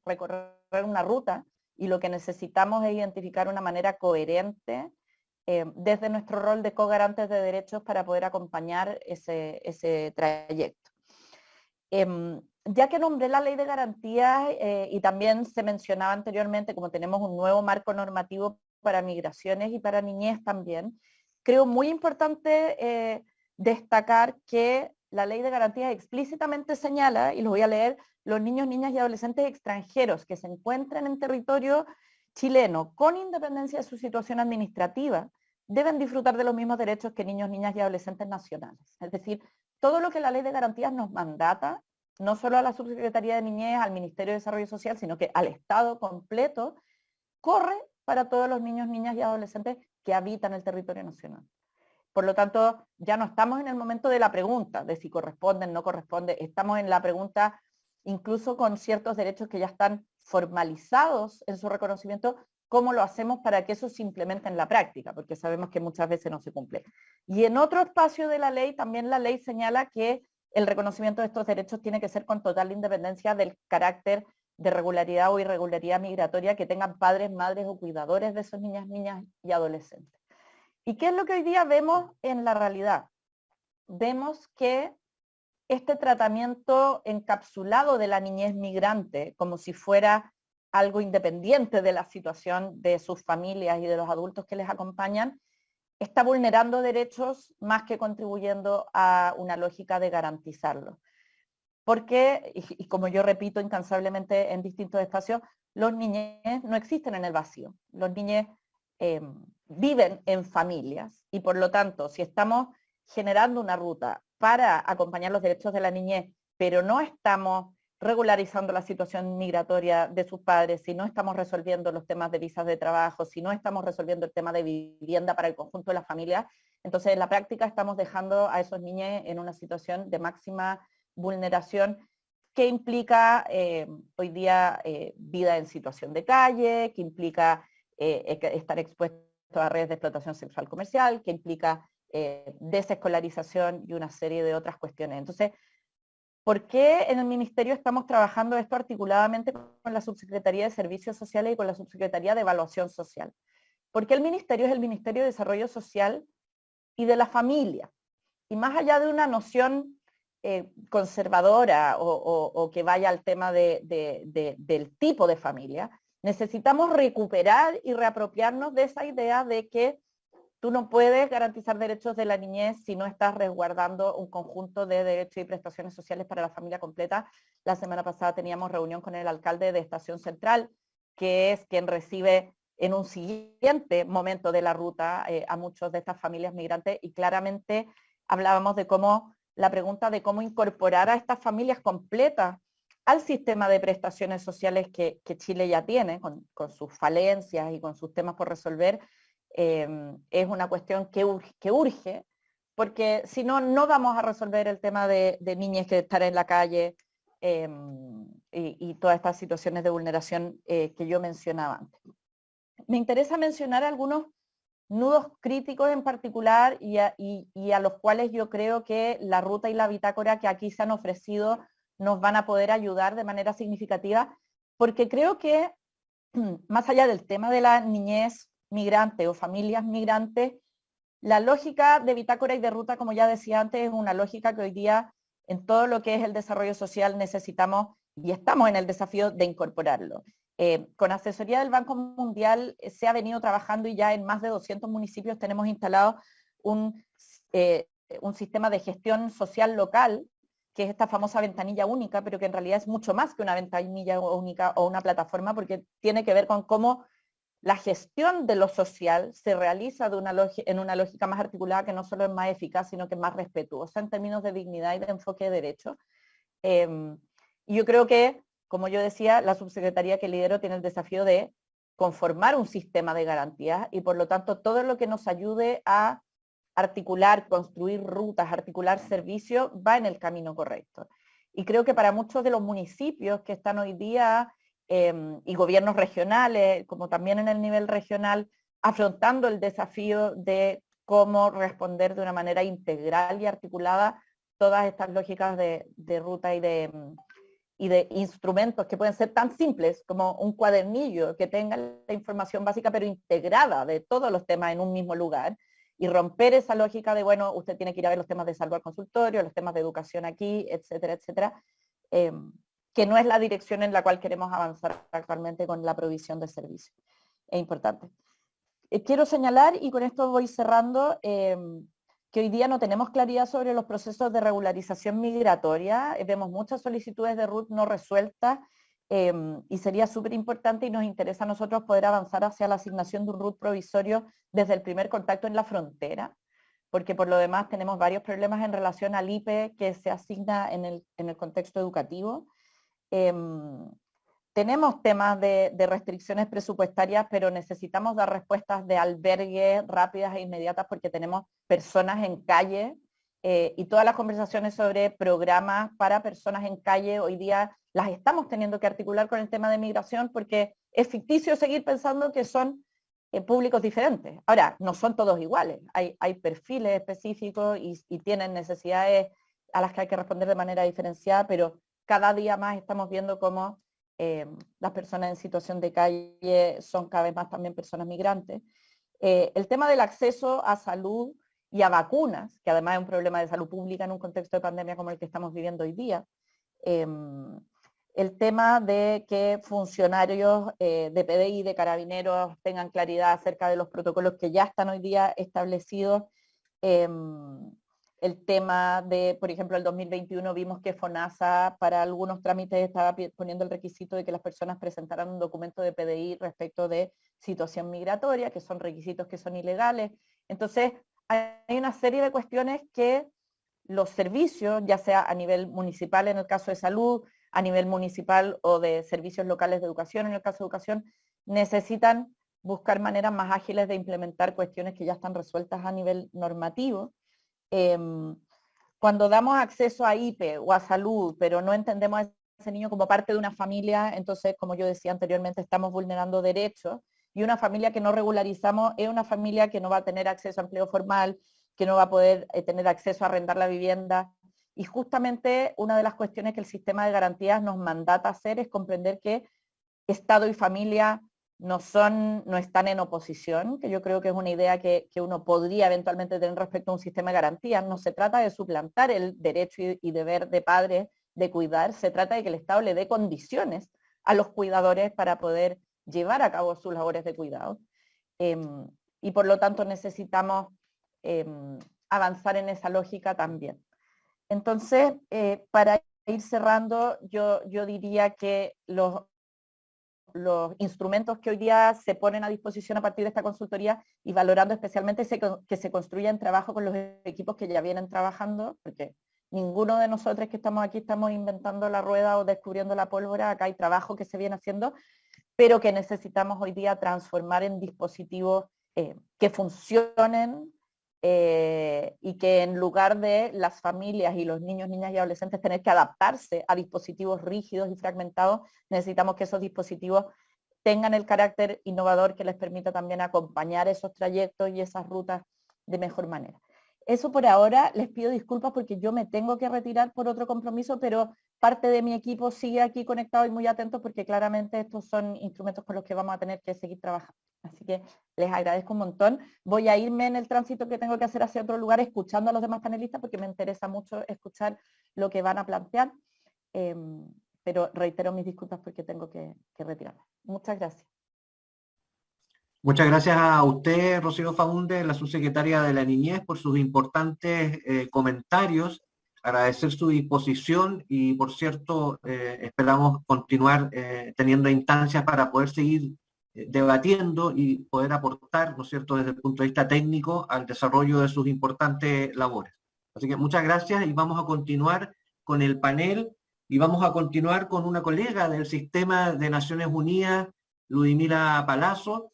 una ruta, y lo que necesitamos es identificar una manera coherente desde nuestro rol de cogarantes de derechos para poder acompañar ese trayecto. Ya que nombré la ley de garantías y también se mencionaba anteriormente como tenemos un nuevo marco normativo para migraciones y para niñez también, creo muy importante destacar que la ley de garantías explícitamente señala, y lo voy a leer, los niños, niñas y adolescentes extranjeros que se encuentren en territorio chileno con independencia de su situación administrativa deben disfrutar de los mismos derechos que niños, niñas y adolescentes nacionales. Es decir, todo lo que la ley de garantías nos mandata, no solo a la Subsecretaría de Niñez, al Ministerio de Desarrollo Social, sino que al Estado completo, corre para todos los niños, niñas y adolescentes que habitan el territorio nacional. Por lo tanto, ya no estamos en el momento de la pregunta, de si corresponde, no corresponde, estamos en la pregunta incluso con ciertos derechos que ya están formalizados en su reconocimiento, ¿cómo lo hacemos para que eso se implemente en la práctica? Porque sabemos que muchas veces no se cumple. Y en otro espacio de la ley, también la ley señala que el reconocimiento de estos derechos tiene que ser con total independencia del carácter de regularidad o irregularidad migratoria que tengan padres, madres o cuidadores de esos niñas, niñas y adolescentes. ¿Y qué es lo que hoy día vemos en la realidad? Vemos que este tratamiento encapsulado de la niñez migrante, como si fuera algo independiente de la situación de sus familias y de los adultos que les acompañan, está vulnerando derechos más que contribuyendo a una lógica de garantizarlos. Porque, y como yo repito incansablemente en distintos espacios, los niños no existen en el vacío. Los niños viven en familias y por lo tanto, si estamos generando una ruta para acompañar los derechos de la niñez, pero no estamos regularizando la situación migratoria de sus padres, si no estamos resolviendo los temas de visas de trabajo, si no estamos resolviendo el tema de vivienda para el conjunto de la familia, entonces en la práctica estamos dejando a esos niños en una situación de máxima vulneración que implica hoy día vida en situación de calle, que implica estar expuesto a redes de explotación sexual comercial, que implica desescolarización y una serie de otras cuestiones. Entonces, ¿por qué en el Ministerio estamos trabajando esto articuladamente con la Subsecretaría de Servicios Sociales y con la Subsecretaría de Evaluación Social? Porque el Ministerio es el Ministerio de Desarrollo Social y de la familia. Y más allá de una noción conservadora o que vaya al tema del tipo de familia, necesitamos recuperar y reapropiarnos de esa idea de que tú no puedes garantizar derechos de la niñez si no estás resguardando un conjunto de derechos y prestaciones sociales para la familia completa. La semana pasada teníamos reunión con el alcalde de Estación Central, que es quien recibe en un siguiente momento de la ruta a muchas de estas familias migrantes, y claramente hablábamos de cómo la pregunta de cómo incorporar a estas familias completas al sistema de prestaciones sociales que Chile ya tiene, con sus falencias y con sus temas por resolver, es una cuestión que urge, porque si no, no vamos a resolver el tema de niñas que están en la calle y todas estas situaciones de vulneración que yo mencionaba antes. Me interesa mencionar algunos nudos críticos en particular y a los cuales yo creo que la ruta y la bitácora que aquí se han ofrecido nos van a poder ayudar de manera significativa, porque creo que más allá del tema de la niñez migrante o familias migrantes, la lógica de bitácora y de ruta, como ya decía antes, es una lógica que hoy día en todo lo que es el desarrollo social necesitamos y estamos en el desafío de incorporarlo. Con asesoría del Banco Mundial se ha venido trabajando y ya en más de 200 municipios tenemos instalado un sistema de gestión social local, que es esta famosa ventanilla única, pero que en realidad es mucho más que una ventanilla única o una plataforma, porque tiene que ver con cómo la gestión de lo social se realiza en una lógica más articulada, que no solo es más eficaz, sino que es más respetuosa en términos de dignidad y de enfoque de derechos. Y yo creo que, como yo decía, la subsecretaría que lidero tiene el desafío de conformar un sistema de garantías y por lo tanto todo lo que nos ayude a articular, construir rutas, articular servicios, va en el camino correcto. Y creo que para muchos de los municipios que están hoy día y gobiernos regionales, como también en el nivel regional, afrontando el desafío de cómo responder de una manera integral y articulada todas estas lógicas de ruta y de instrumentos que pueden ser tan simples como un cuadernillo que tenga la información básica pero integrada de todos los temas en un mismo lugar, y romper esa lógica de, bueno, usted tiene que ir a ver los temas de salud al consultorio, los temas de educación aquí, etcétera, etcétera, que no es la dirección en la cual queremos avanzar actualmente con la provisión de servicios. Es importante. Quiero señalar, y con esto voy cerrando, que hoy día no tenemos claridad sobre los procesos de regularización migratoria. Vemos muchas solicitudes de RUT no resueltas, y sería súper importante y nos interesa a nosotros poder avanzar hacia la asignación de un RUT provisorio desde el primer contacto en la frontera, porque por lo demás tenemos varios problemas en relación al IPE que se asigna en el contexto educativo. Tenemos temas de restricciones presupuestarias, pero necesitamos dar respuestas de albergue rápidas e inmediatas porque tenemos personas en calle, y todas las conversaciones sobre programas para personas en calle hoy día las estamos teniendo que articular con el tema de migración porque es ficticio seguir pensando que son públicos diferentes. Ahora, no son todos iguales, hay perfiles específicos y tienen necesidades a las que hay que responder de manera diferenciada, pero cada día más estamos viendo cómo las personas en situación de calle son cada vez más también personas migrantes. El tema del acceso a salud y a vacunas, que además es un problema de salud pública en un contexto de pandemia como el que estamos viviendo hoy día. El tema de que funcionarios de PDI y de carabineros tengan claridad acerca de los protocolos que ya están hoy día establecidos. El tema de, por ejemplo, el 2021 vimos que FONASA para algunos trámites estaba poniendo el requisito de que las personas presentaran un documento de PDI respecto de situación migratoria, que son requisitos que son ilegales. Entonces, hay una serie de cuestiones que los servicios, ya sea a nivel municipal en el caso de salud, a nivel municipal o de servicios locales de educación en el caso de educación, necesitan buscar maneras más ágiles de implementar cuestiones que ya están resueltas a nivel normativo. Cuando damos acceso a IPE o a salud, pero no entendemos a ese niño como parte de una familia, entonces, como yo decía anteriormente, estamos vulnerando derechos, y una familia que no regularizamos es una familia que no va a tener acceso a empleo formal, que no va a poder tener acceso a arrendar la vivienda. Y justamente una de las cuestiones que el sistema de garantías nos mandata hacer es comprender que Estado y familia no están en oposición, que yo creo que es una idea que uno podría eventualmente tener respecto a un sistema de garantías. No se trata de suplantar el derecho y deber de padres de cuidar, se trata de que el Estado le dé condiciones a los cuidadores para poder llevar a cabo sus labores de cuidado. Y por lo tanto necesitamos avanzar en esa lógica también. Entonces, para ir cerrando, yo diría que los instrumentos que hoy día se ponen a disposición a partir de esta consultoría, y valorando especialmente que se construya en trabajo con los equipos que ya vienen trabajando, porque ninguno de nosotros que estamos aquí estamos inventando la rueda o descubriendo la pólvora, acá hay trabajo que se viene haciendo, pero que necesitamos hoy día transformar en dispositivos que funcionen, y que en lugar de las familias y los niños, niñas y adolescentes tener que adaptarse a dispositivos rígidos y fragmentados, necesitamos que esos dispositivos tengan el carácter innovador que les permita también acompañar esos trayectos y esas rutas de mejor manera. Eso por ahora. Les pido disculpas porque yo me tengo que retirar por otro compromiso, pero parte de mi equipo sigue aquí conectado y muy atento porque claramente estos son instrumentos con los que vamos a tener que seguir trabajando. Así que les agradezco un montón. Voy a irme en el tránsito que tengo que hacer hacia otro lugar escuchando a los demás panelistas porque me interesa mucho escuchar lo que van a plantear, pero reitero mis disculpas porque tengo que retirarme. Muchas gracias. Muchas gracias a usted, Rocío Faúndez, la subsecretaria de la Niñez, por sus importantes comentarios. Agradecer su disposición y, por cierto, esperamos continuar teniendo instancias para poder seguir debatiendo y poder aportar, ¿no es cierto?, desde el punto de vista técnico al desarrollo de sus importantes labores. Así que muchas gracias y vamos a continuar con el panel y vamos a continuar con una colega del Sistema de Naciones Unidas, Ludmila Palazzo.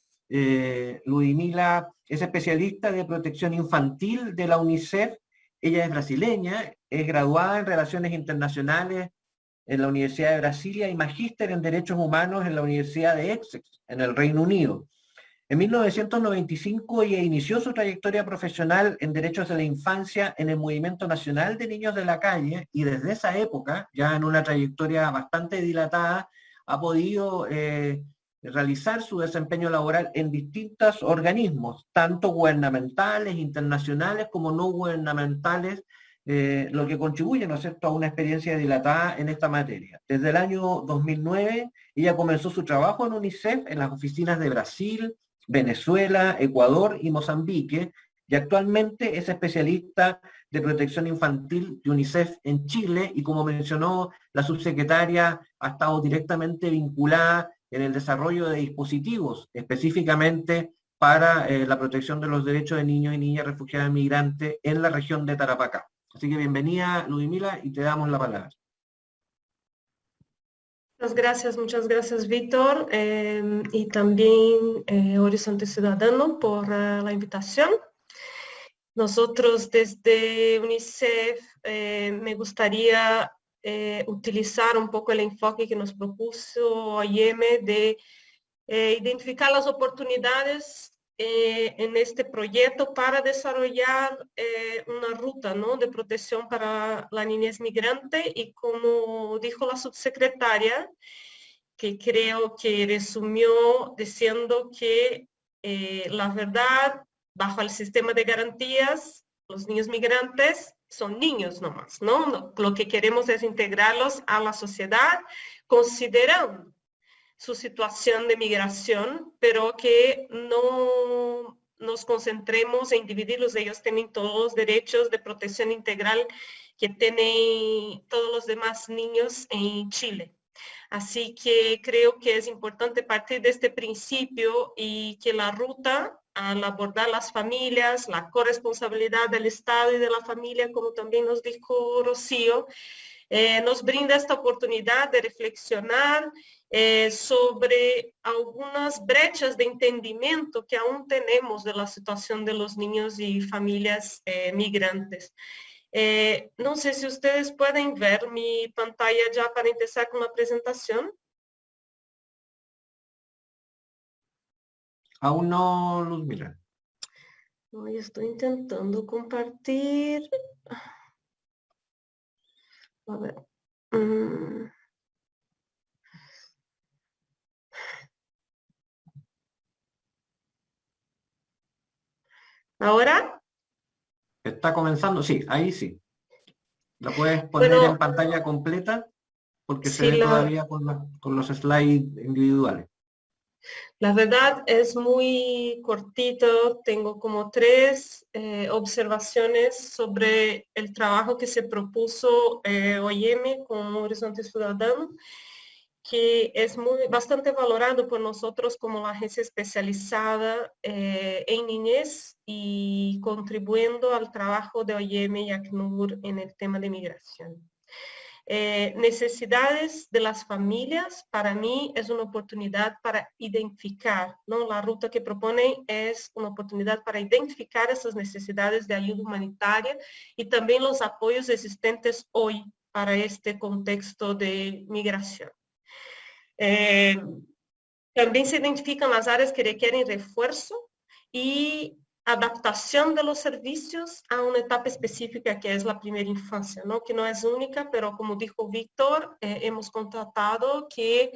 Ludmila es especialista de protección infantil de la UNICEF. Ella es brasileña, es graduada en Relaciones Internacionales en la Universidad de Brasilia y magíster en Derechos Humanos en la Universidad de Essex, en el Reino Unido. En 1995 ella inició su trayectoria profesional en derechos de la infancia en el Movimiento Nacional de Niños de la Calle y desde esa época, ya en una trayectoria bastante dilatada, ha podido realizar su desempeño laboral en distintos organismos, tanto gubernamentales, internacionales como no gubernamentales, lo que contribuye, ¿no es cierto?, a una experiencia dilatada en esta materia. Desde el año 2009, ella comenzó su trabajo en UNICEF en las oficinas de Brasil, Venezuela, Ecuador y Mozambique, y actualmente es especialista de protección infantil de UNICEF en Chile, y como mencionó la subsecretaria, ha estado directamente vinculada en el desarrollo de dispositivos, específicamente para la protección de los derechos de niños y niñas refugiadas y migrantes en la región de Tarapacá. Así que bienvenida, Ludmila, y te damos la palabra. Muchas gracias, Víctor, y también Horizonte Ciudadano por la invitación. Nosotros desde UNICEF me gustaría utilizar un poco el enfoque que nos propuso OIM de identificar las oportunidades en este proyecto para desarrollar una ruta, ¿no?, de protección para la niñez migrante, y como dijo la subsecretaria, que creo que resumió diciendo que la verdad, bajo el sistema de garantías, los niños migrantes son niños nomás, ¿no? Lo que queremos es integrarlos a la sociedad considerando su situación de migración, pero que no nos concentremos en dividirlos. Ellos tienen todos los derechos de protección integral que tienen todos los demás niños en Chile. Así que creo que es importante partir de este principio y que la ruta, al abordar las familias, la corresponsabilidad del Estado y de la familia, como también nos dijo Rocío, nos brinda esta oportunidad de reflexionar sobre algunas brechas de entendimiento que aún tenemos de la situación de los niños y familias migrantes. No sé si ustedes pueden ver mi pantalla ya para empezar con la presentación. Aún no, Ludmila. No, yo estoy intentando compartir. A ver. ¿Ahora? ¿Está comenzando? Sí, ahí sí. ¿La puedes poner en pantalla completa? Porque sí, se ve todavía con los slides individuales. La verdad es muy cortito. Tengo como 3 observaciones sobre el trabajo que se propuso OIM con Horizonte Ciudadano, que es bastante valorado por nosotros como la agencia especializada en niñez y contribuyendo al trabajo de OIM y ACNUR en el tema de migración. Necesidades de las familias, para mí es una oportunidad para identificar, ¿no? La ruta que proponen es una oportunidad para identificar esas necesidades de ayuda humanitaria y también los apoyos existentes hoy para este contexto de migración. También se identifican las áreas que requieren refuerzo y adaptación de los servicios a una etapa específica que es la primera infancia, ¿no? Que no es única, pero como dijo Víctor, hemos constatado que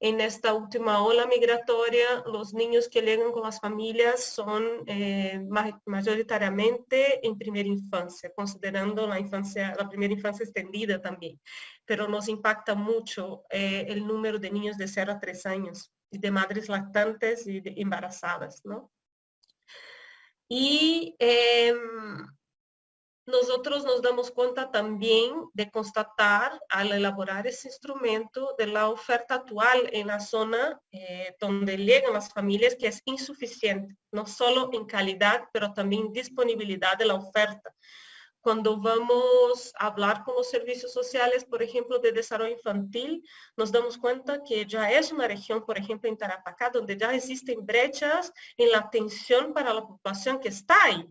en esta última ola migratoria los niños que llegan con las familias son mayoritariamente en primera infancia, considerando la primera infancia extendida también, pero nos impacta mucho el número de niños de 0 a 3 años y de madres lactantes y de embarazadas, ¿no? Y nosotros nos damos cuenta también de constatar al elaborar ese instrumento de la oferta actual en la zona donde llegan las familias, que es insuficiente, no solo en calidad, pero también disponibilidad de la oferta. Cuando vamos a hablar con los servicios sociales, por ejemplo, de desarrollo infantil, nos damos cuenta que ya es una región, por ejemplo, en Tarapacá, donde ya existen brechas en la atención para la población que está ahí.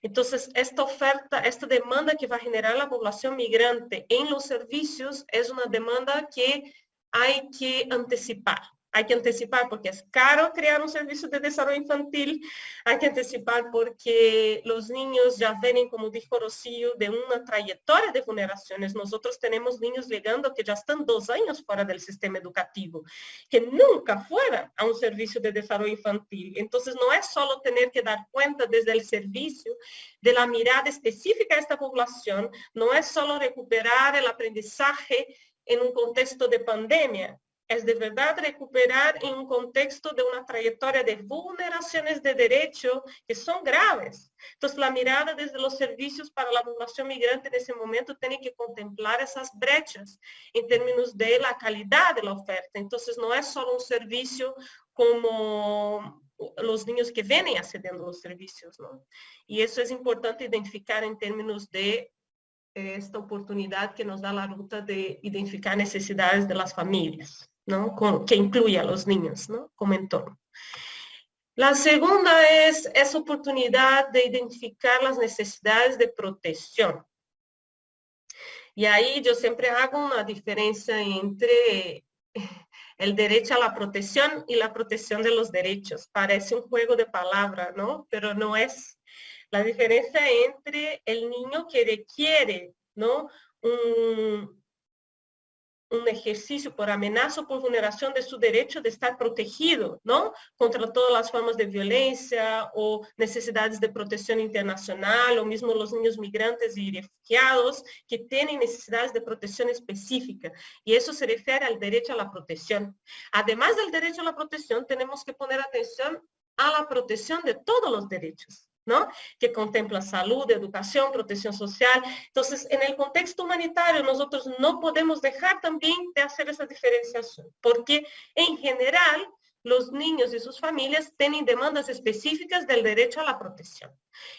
Entonces, esta oferta, esta demanda que va a generar la población migrante en los servicios es una demanda que hay que anticipar. Hay que anticipar porque es caro crear un servicio de desarrollo infantil, hay que anticipar porque los niños ya vienen, como dijo Rocío, de una trayectoria de vulneraciones. Nosotros tenemos niños llegando que ya están 2 años fuera del sistema educativo, que nunca fueran a un servicio de desarrollo infantil. Entonces no es solo tener que dar cuenta desde el servicio de la mirada específica a esta población, no es solo recuperar el aprendizaje en un contexto de pandemia, es de verdad recuperar en un contexto de una trayectoria de vulneraciones de derecho que son graves. Entonces, la mirada desde los servicios para la población migrante en ese momento tiene que contemplar esas brechas en términos de la calidad de la oferta. Entonces, no es solo un servicio como los niños que vienen accediendo a los servicios, ¿no? Y eso es importante identificar en términos de esta oportunidad que nos da la ruta de identificar necesidades de las familias, ¿no? Que incluye a los niños, ¿no? Como entorno. La segunda es esa oportunidad de identificar las necesidades de protección. Y ahí yo siempre hago una diferencia entre el derecho a la protección y la protección de los derechos. Parece un juego de palabras, ¿no? Pero no es. La diferencia entre el niño que requiere, ¿no? un ejercicio por amenaza o por vulneración de su derecho de estar protegido, ¿no? Contra todas las formas de violencia o necesidades de protección internacional, o mismo los niños migrantes y refugiados que tienen necesidades de protección específica. Y eso se refiere al derecho a la protección. Además del derecho a la protección, tenemos que poner atención a la protección de todos los derechos, ¿no? Que contempla salud, educación, protección social. Entonces, en el contexto humanitario, nosotros no podemos dejar también de hacer esa diferenciación, porque en general, los niños y sus familias tienen demandas específicas del derecho a la protección.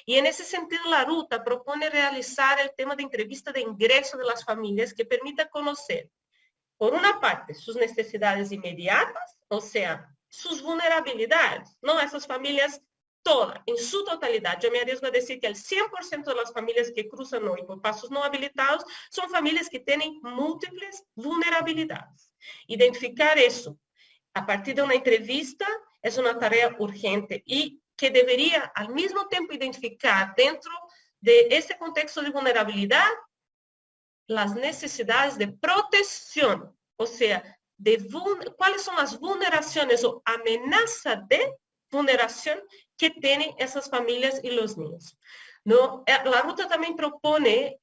Y en ese sentido, la ruta propone realizar el tema de entrevista de ingreso de las familias que permita conocer, por una parte, sus necesidades inmediatas, o sea, sus vulnerabilidades, ¿no? Esas familias toda, en su totalidad. Yo me arriesgo a decir que el 100% de las familias que cruzan hoy por pasos no habilitados son familias que tienen múltiples vulnerabilidades. Identificar eso a partir de una entrevista es una tarea urgente y que debería al mismo tiempo identificar dentro de ese contexto de vulnerabilidad las necesidades de protección, o sea, cuáles son las vulneraciones o amenaza de vulneración que tienen esas familias y los niños, ¿no? La ruta también propone,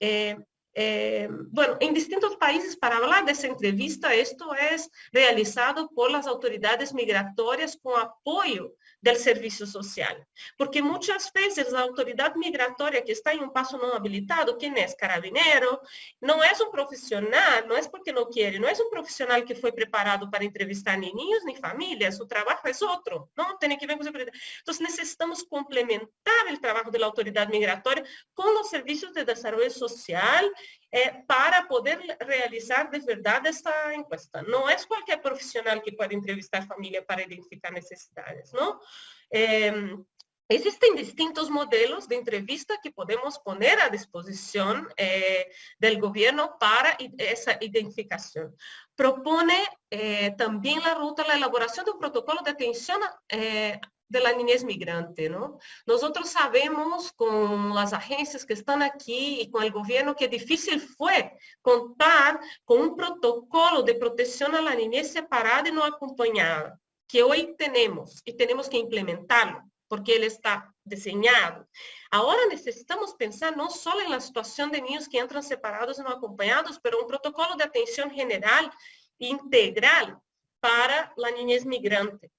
bueno, en distintos países, para hablar de esa entrevista, esto es realizado por las autoridades migratorias con apoyo del servicio social, porque muchas veces la autoridad migratoria que está en un paso no habilitado, quien es carabinero, no es un profesional, no es porque no quiere, no es un profesional que fue preparado para entrevistar ni niños ni familias, su trabajo es otro, ¿no? Tiene que ver con seguridad. Entonces necesitamos complementar el trabajo de la autoridad migratoria con los servicios de desarrollo social para poder realizar de verdad esta encuesta. No es cualquier profesional que puede entrevistar familia para identificar necesidades, ¿no? Existen distintos modelos de entrevista que podemos poner a disposición del gobierno para esa identificación. Propone también la ruta la elaboración de un protocolo de atención de la niñez migrante, ¿no? Nosotros sabemos con las agencias que están aquí y con el gobierno que difícil fue contar con un protocolo de protección a la niñez separada y no acompañada, que hoy tenemos y tenemos que implementarlo, porque él está diseñado. Ahora necesitamos pensar no solo en la situación de niños que entran separados y no acompañados, pero un protocolo de atención general e integral para la niñez migrante.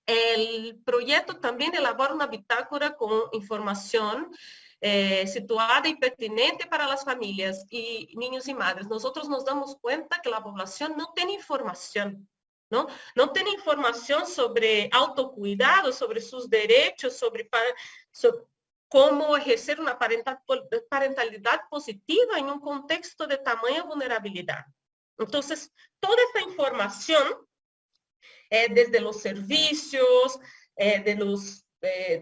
El proyecto también elabora una bitácora con información situada y pertinente para las familias y niños y madres. Nosotros nos damos cuenta que la población no tiene información, ¿no? No tiene información sobre autocuidado, sobre sus derechos, sobre cómo ejercer una parentalidad positiva en un contexto de tamaña vulnerabilidad. Entonces, toda esta información desde los servicios, de los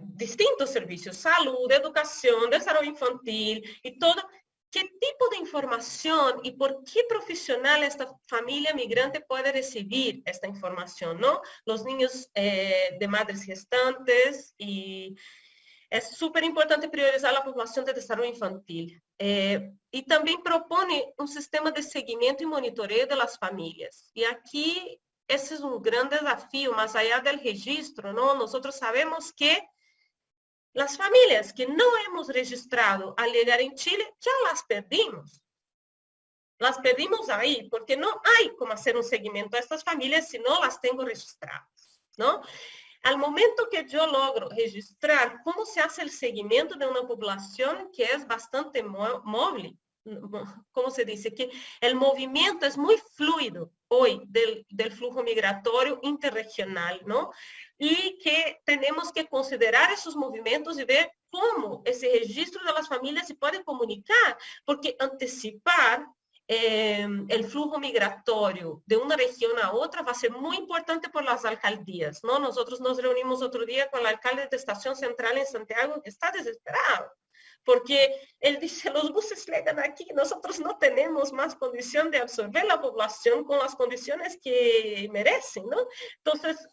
distintos servicios, salud, educación, desarrollo infantil y todo, ¿qué tipo de información y por qué profesional esta familia migrante puede recibir esta información, ¿no? Los niños de madres gestantes y es súper importante priorizar la población de desarrollo infantil. Y también propone un sistema de seguimiento y monitoreo de las familias. Y aquí ese es un gran desafío, más allá del registro, ¿no? Nosotros sabemos que las familias que no hemos registrado al llegar en Chile, ya las perdimos. Las perdimos ahí, porque no hay cómo hacer un seguimiento a estas familias si no las tengo registradas, ¿no? Al momento que yo logro registrar cómo se hace el seguimiento de una población que es bastante móvil, ¿cómo se dice? Que el movimiento es muy fluido hoy del flujo migratorio interregional, ¿no? Y que tenemos que considerar esos movimientos y ver cómo ese registro de las familias se puede comunicar, porque anticipar el flujo migratorio de una región a otra va a ser muy importante por las alcaldías, ¿no? Nosotros nos reunimos otro día con el alcalde de Estación Central en Santiago, que está desesperado, porque él dice, los buses llegan aquí, nosotros no tenemos más condición de absorber la población con las condiciones que merecen, ¿no? Entonces,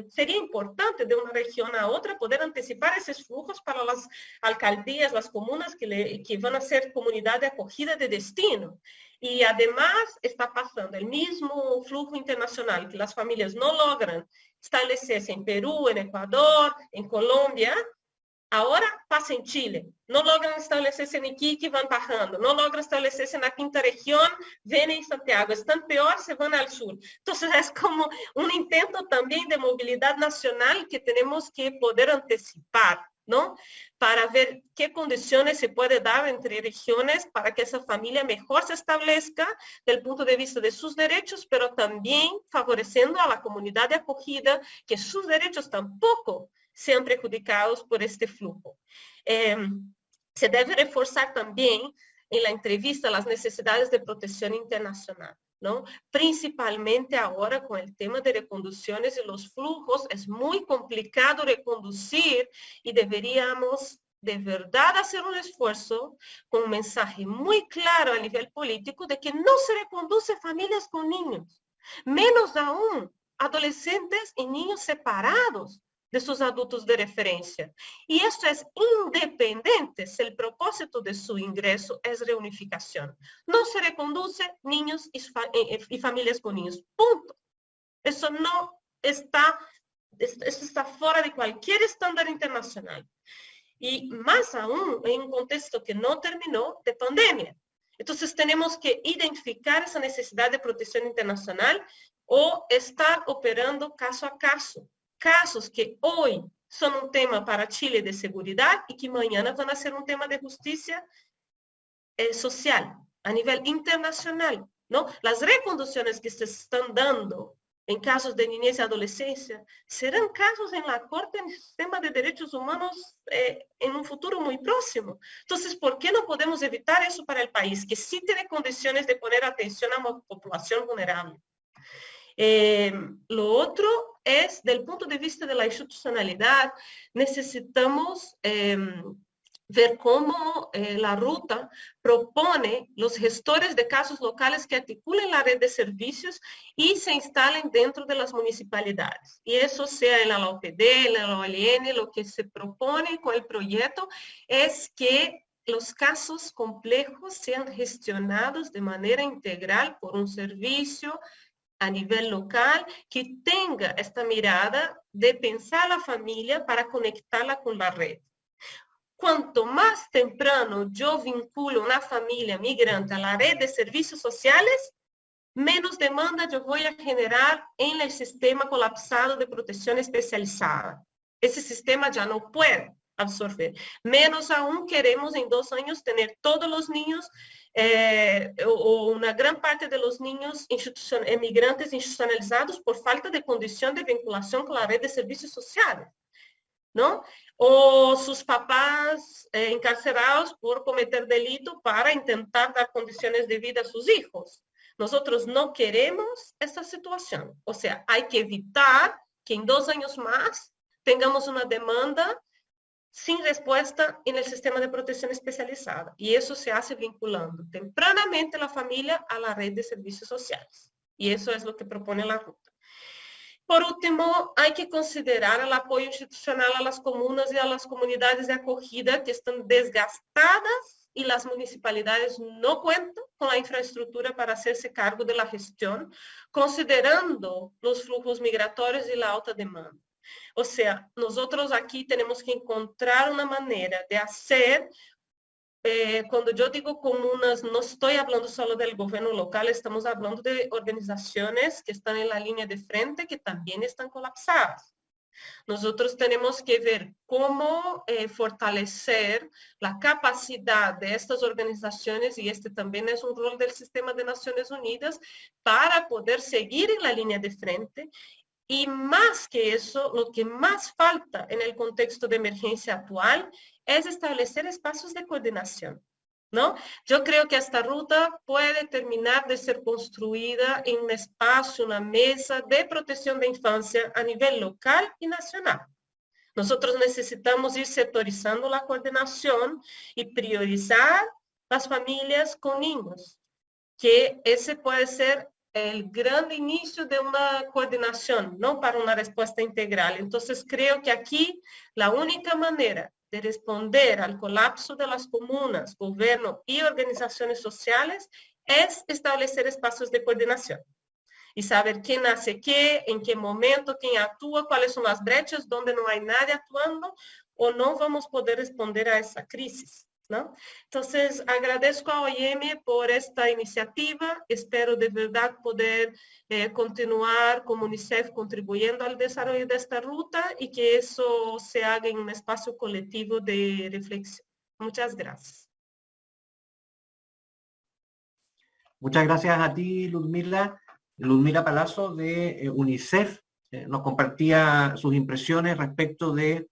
sería importante de una región a otra poder anticipar esos flujos para las alcaldías, las comunas que van a ser comunidad de acogida de destino. Y además está pasando el mismo flujo internacional que las familias no logran establecerse en Perú, en Ecuador, en Colombia. Ahora pasa en Chile. No logran establecerse en Iquique, van bajando. No logran establecerse en la quinta región, ven en Santiago. Están peor, se van al sur. Entonces es como un intento también de movilidad nacional que tenemos que poder anticipar, ¿no? Para ver qué condiciones se puede dar entre regiones para que esa familia mejor se establezca desde el punto de vista de sus derechos, pero también favoreciendo a la comunidad de acogida que sus derechos tampoco sean perjudicados por este flujo. Se debe reforzar también en la entrevista las necesidades de protección internacional, ¿no? Principalmente ahora con el tema de reconducciones y los flujos, es muy complicado reconducir y deberíamos de verdad hacer un esfuerzo con un mensaje muy claro a nivel político de que no se reconduce familias con niños, menos aún adolescentes y niños separados de sus adultos de referencia. Y esto es independiente si el propósito de su ingreso es reunificación. No se reconduce niños y familias con niños. Punto. Eso no está, eso está fuera de cualquier estándar internacional. Y más aún en un contexto que no terminó de pandemia. Entonces tenemos que identificar esa necesidad de protección internacional o estar operando caso a caso. Casos que hoy son un tema para Chile de seguridad y que mañana van a ser un tema de justicia social a nivel internacional, ¿no? Las reconducciones que se están dando en casos de niñez y adolescencia serán casos en la Corte en el sistema de derechos humanos en un futuro muy próximo. Entonces, ¿por qué no podemos evitar eso para el país que sí tiene condiciones de poner atención a la población vulnerable? Lo otro es, del punto de vista de la institucionalidad, necesitamos ver cómo la ruta propone los gestores de casos locales que articulen la red de servicios y se instalen dentro de las municipalidades. Y eso sea en la OPD, en la OLN, lo que se propone con el proyecto es que los casos complejos sean gestionados de manera integral por un servicio a nivel local que tenga esta mirada de pensar a la familia para conectarla con la red. Cuanto más temprano yo vinculo una familia migrante a la red de servicios sociales, menos demanda yo voy a generar en el sistema colapsado de protección especializada. Ese sistema ya no puede absorber. Menos aún queremos en 2 años tener todos los niños o una gran parte de los niños migrantes institucionalizados por falta de condición de vinculación con la red de servicios sociales, ¿no? O sus papás encarcelados por cometer delito para intentar dar condiciones de vida a sus hijos. Nosotros no queremos esa situación. O sea, hay que evitar que en 2 años más tengamos una demanda sin respuesta en el sistema de protección especializada. Y eso se hace vinculando tempranamente la familia a la red de servicios sociales. Y eso es lo que propone la ruta. Por último, hay que considerar el apoyo institucional a las comunas y a las comunidades de acogida que están desgastadas y las municipalidades no cuentan con la infraestructura para hacerse cargo de la gestión, considerando los flujos migratorios y la alta demanda. O sea, nosotros aquí tenemos que encontrar una manera de hacer. Cuando yo digo comunas, no estoy hablando solo del gobierno local, estamos hablando de organizaciones que están en la línea de frente, que también están colapsadas. Nosotros tenemos que ver cómo fortalecer la capacidad de estas organizaciones, y este también es un rol del sistema de Naciones Unidas, para poder seguir en la línea de frente. Y más que eso, lo que más falta en el contexto de emergencia actual es establecer espacios de coordinación, ¿no? Yo creo que esta ruta puede terminar de ser construida en un espacio, una mesa de protección de infancia a nivel local y nacional. Nosotros necesitamos ir sectorizando la coordinación y priorizar las familias con niños, que ese puede ser el gran inicio de una coordinación, no para una respuesta integral. Entonces creo que aquí la única manera de responder al colapso de las comunas, gobierno y organizaciones sociales es establecer espacios de coordinación y saber quién hace qué, en qué momento, quién actúa, cuáles son las brechas, donde no hay nadie actuando o no vamos a poder responder a esa crisis, ¿no? Entonces, agradezco a OIM por esta iniciativa. Espero de verdad poder continuar como UNICEF contribuyendo al desarrollo de esta ruta y que eso se haga en un espacio colectivo de reflexión. Muchas gracias. Muchas gracias a ti, Ludmila. Ludmila Palazzo de UNICEF nos compartía sus impresiones respecto de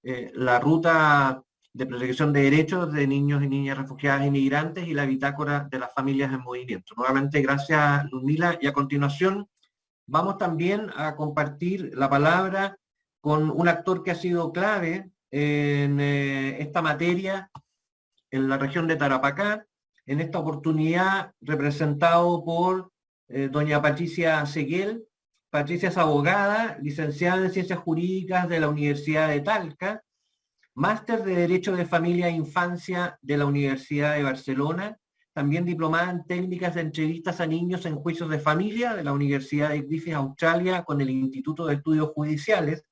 la ruta de protección de derechos de niños y niñas refugiadas e inmigrantes y la bitácora de las familias en movimiento. Nuevamente, gracias, Ludmila. Y a continuación vamos también a compartir la palabra con un actor que ha sido clave en esta materia en la región de Tarapacá, en esta oportunidad representado por doña Patricia Seguel. Patricia es abogada, licenciada en Ciencias Jurídicas de la Universidad de Talca, máster de Derecho de Familia e Infancia de la Universidad de Barcelona, también diplomada en Técnicas de Entrevistas a Niños en Juicios de Familia de la Universidad de Griffith, Australia, con el Instituto de Estudios Judiciales,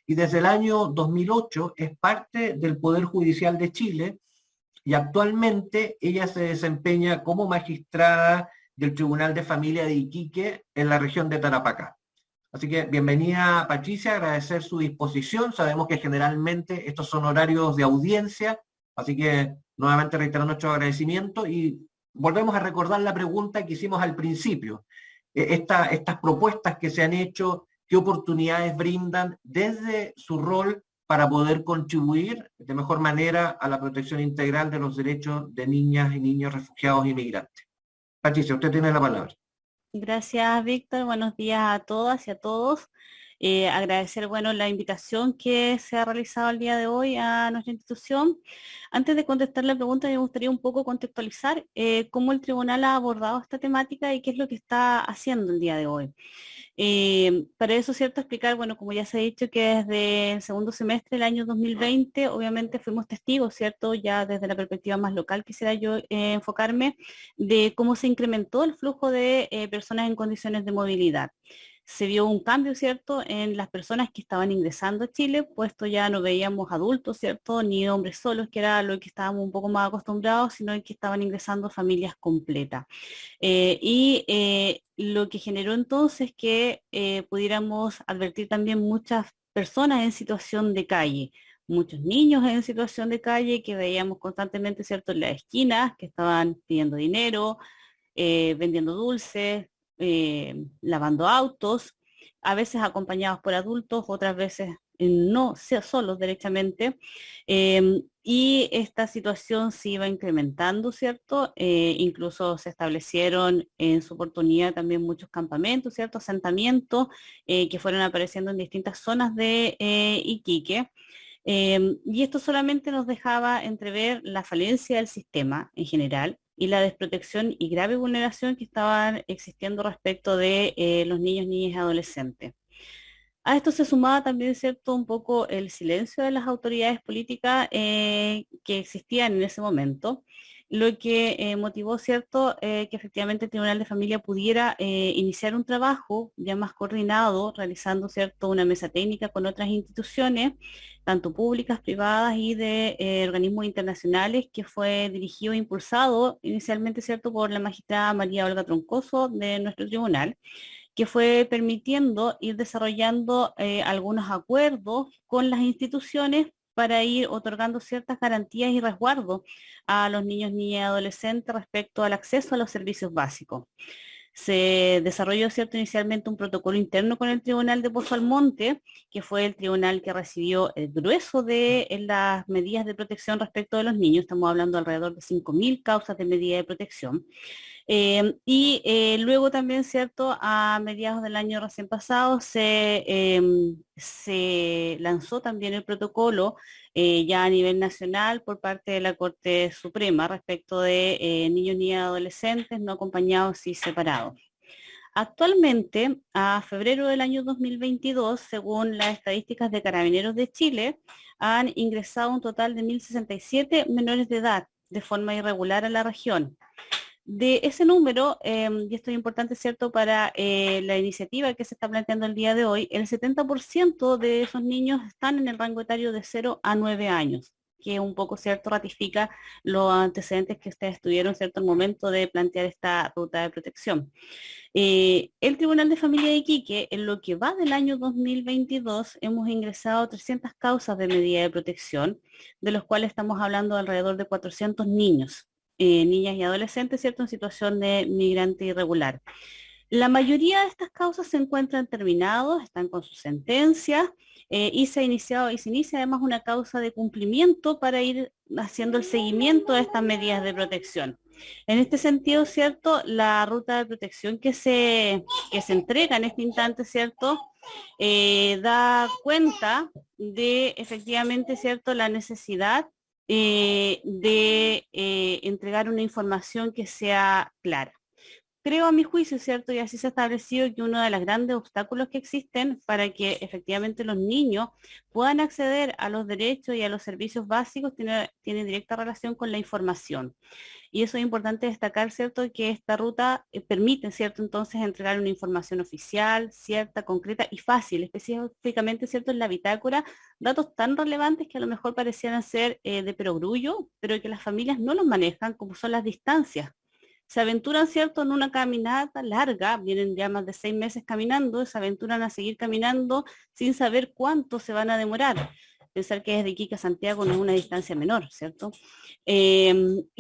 y desde el año 2008 es parte del Poder Judicial de Chile, y actualmente ella se desempeña como magistrada del Tribunal de Familia de Iquique en la región de Tarapacá. Así que bienvenida, Patricia, agradecer su disposición. Sabemos que generalmente estos son horarios de audiencia, así que nuevamente reiterar nuestro agradecimiento y volvemos a recordar la pregunta que hicimos al principio. Estas propuestas que se han hecho, ¿qué oportunidades brindan desde su rol para poder contribuir de mejor manera a la protección integral de los derechos de niñas y niños refugiados e inmigrantes? Patricia, usted tiene la palabra. Gracias, Víctor. Buenos días a todas y a todos. Agradecer, bueno, la invitación que se ha realizado el día de hoy a nuestra institución. Antes de contestar la pregunta, me gustaría un poco contextualizar cómo el tribunal ha abordado esta temática y qué es lo que está haciendo el día de hoy. Para eso, cierto, explicar, bueno, como ya se ha dicho, que desde el segundo semestre del año 2020, obviamente fuimos testigos, cierto, ya desde la perspectiva más local, quisiera yo enfocarme de cómo se incrementó el flujo de personas en condiciones de movilidad. Se vio un cambio, ¿cierto?, en las personas que estaban ingresando a Chile, puesto ya no veíamos adultos, ¿cierto?, ni hombres solos, que era lo que estábamos un poco más acostumbrados, sino que estaban ingresando familias completas. Lo que generó entonces que pudiéramos advertir también muchas personas en situación de calle, muchos niños en situación de calle que veíamos constantemente, ¿cierto?, en las esquinas, que estaban pidiendo dinero, vendiendo dulces, lavando autos, a veces acompañados por adultos, otras veces no solos derechamente, y esta situación se iba incrementando, ¿cierto? Incluso se establecieron en su oportunidad también muchos campamentos, ¿cierto? Asentamientos que fueron apareciendo en distintas zonas de Iquique. Y esto solamente nos dejaba entrever la falencia del sistema en general y la desprotección y grave vulneración que estaban existiendo respecto de los niños, niñas y adolescentes. A esto se sumaba también, ¿cierto?, un poco el silencio de las autoridades políticas que existían en ese momento, lo que motivó, ¿cierto?, que efectivamente el Tribunal de Familia pudiera iniciar un trabajo ya más coordinado, realizando, ¿cierto?, una mesa técnica con otras instituciones, tanto públicas, privadas y de organismos internacionales, que fue dirigido e impulsado inicialmente, ¿cierto?, por la magistrada María Olga Troncoso de nuestro tribunal, que fue permitiendo ir desarrollando algunos acuerdos con las instituciones para ir otorgando ciertas garantías y resguardos a los niños, niñas y adolescentes respecto al acceso a los servicios básicos. Se desarrolló, ¿cierto?, inicialmente un protocolo interno con el Tribunal de Pozo Almonte, que fue el tribunal que recibió el grueso de las medidas de protección respecto de los niños. Estamos hablando de alrededor de 5.000 causas de medida de protección. Luego también, ¿cierto?, a mediados del año recién pasado se lanzó también el protocolo ya a nivel nacional por parte de la Corte Suprema respecto de niños, niñas y adolescentes no acompañados y separados. Actualmente, a febrero del año 2022, según las estadísticas de Carabineros de Chile, han ingresado un total de 1.067 menores de edad de forma irregular a la región. De ese número, y esto es importante, ¿cierto?, para la iniciativa que se está planteando el día de hoy, el 70% de esos niños están en el rango etario de 0 a 9 años, que un poco, ¿cierto?, ratifica los antecedentes que ustedes tuvieron, ¿cierto?, al momento de plantear esta ruta de protección. El Tribunal de Familia de Iquique, en lo que va del año 2022, hemos ingresado 300 causas de medida de protección, de los cuales estamos hablando de alrededor de 400 niños. Niñas y adolescentes, ¿cierto?, en situación de migrante irregular. La mayoría de estas causas se encuentran terminados, están con sus sentencias y se inicia además una causa de cumplimiento para ir haciendo el seguimiento de estas medidas de protección. En este sentido, ¿cierto?, la ruta de protección que se entrega en este instante, ¿cierto?, da cuenta de efectivamente, ¿cierto?, la necesidad de entregar una información que sea clara. Creo, a mi juicio, ¿cierto?, y así se ha establecido, que uno de los grandes obstáculos que existen para que efectivamente los niños puedan acceder a los derechos y a los servicios básicos tiene directa relación con la información. Y eso es importante destacar, ¿cierto?, que esta ruta permite, ¿cierto?, entonces entregar una información oficial, cierta, concreta y fácil, específicamente, ¿cierto?, en la bitácora, datos tan relevantes que a lo mejor parecieran ser de perogrullo, pero que las familias no los manejan, como son las distancias. Se aventuran, ¿cierto?, en una caminata larga, vienen ya más de 6 meses caminando, se aventuran a seguir caminando sin saber cuánto se van a demorar. Pensar que desde Iquique a Santiago no es una distancia menor, ¿cierto? Eso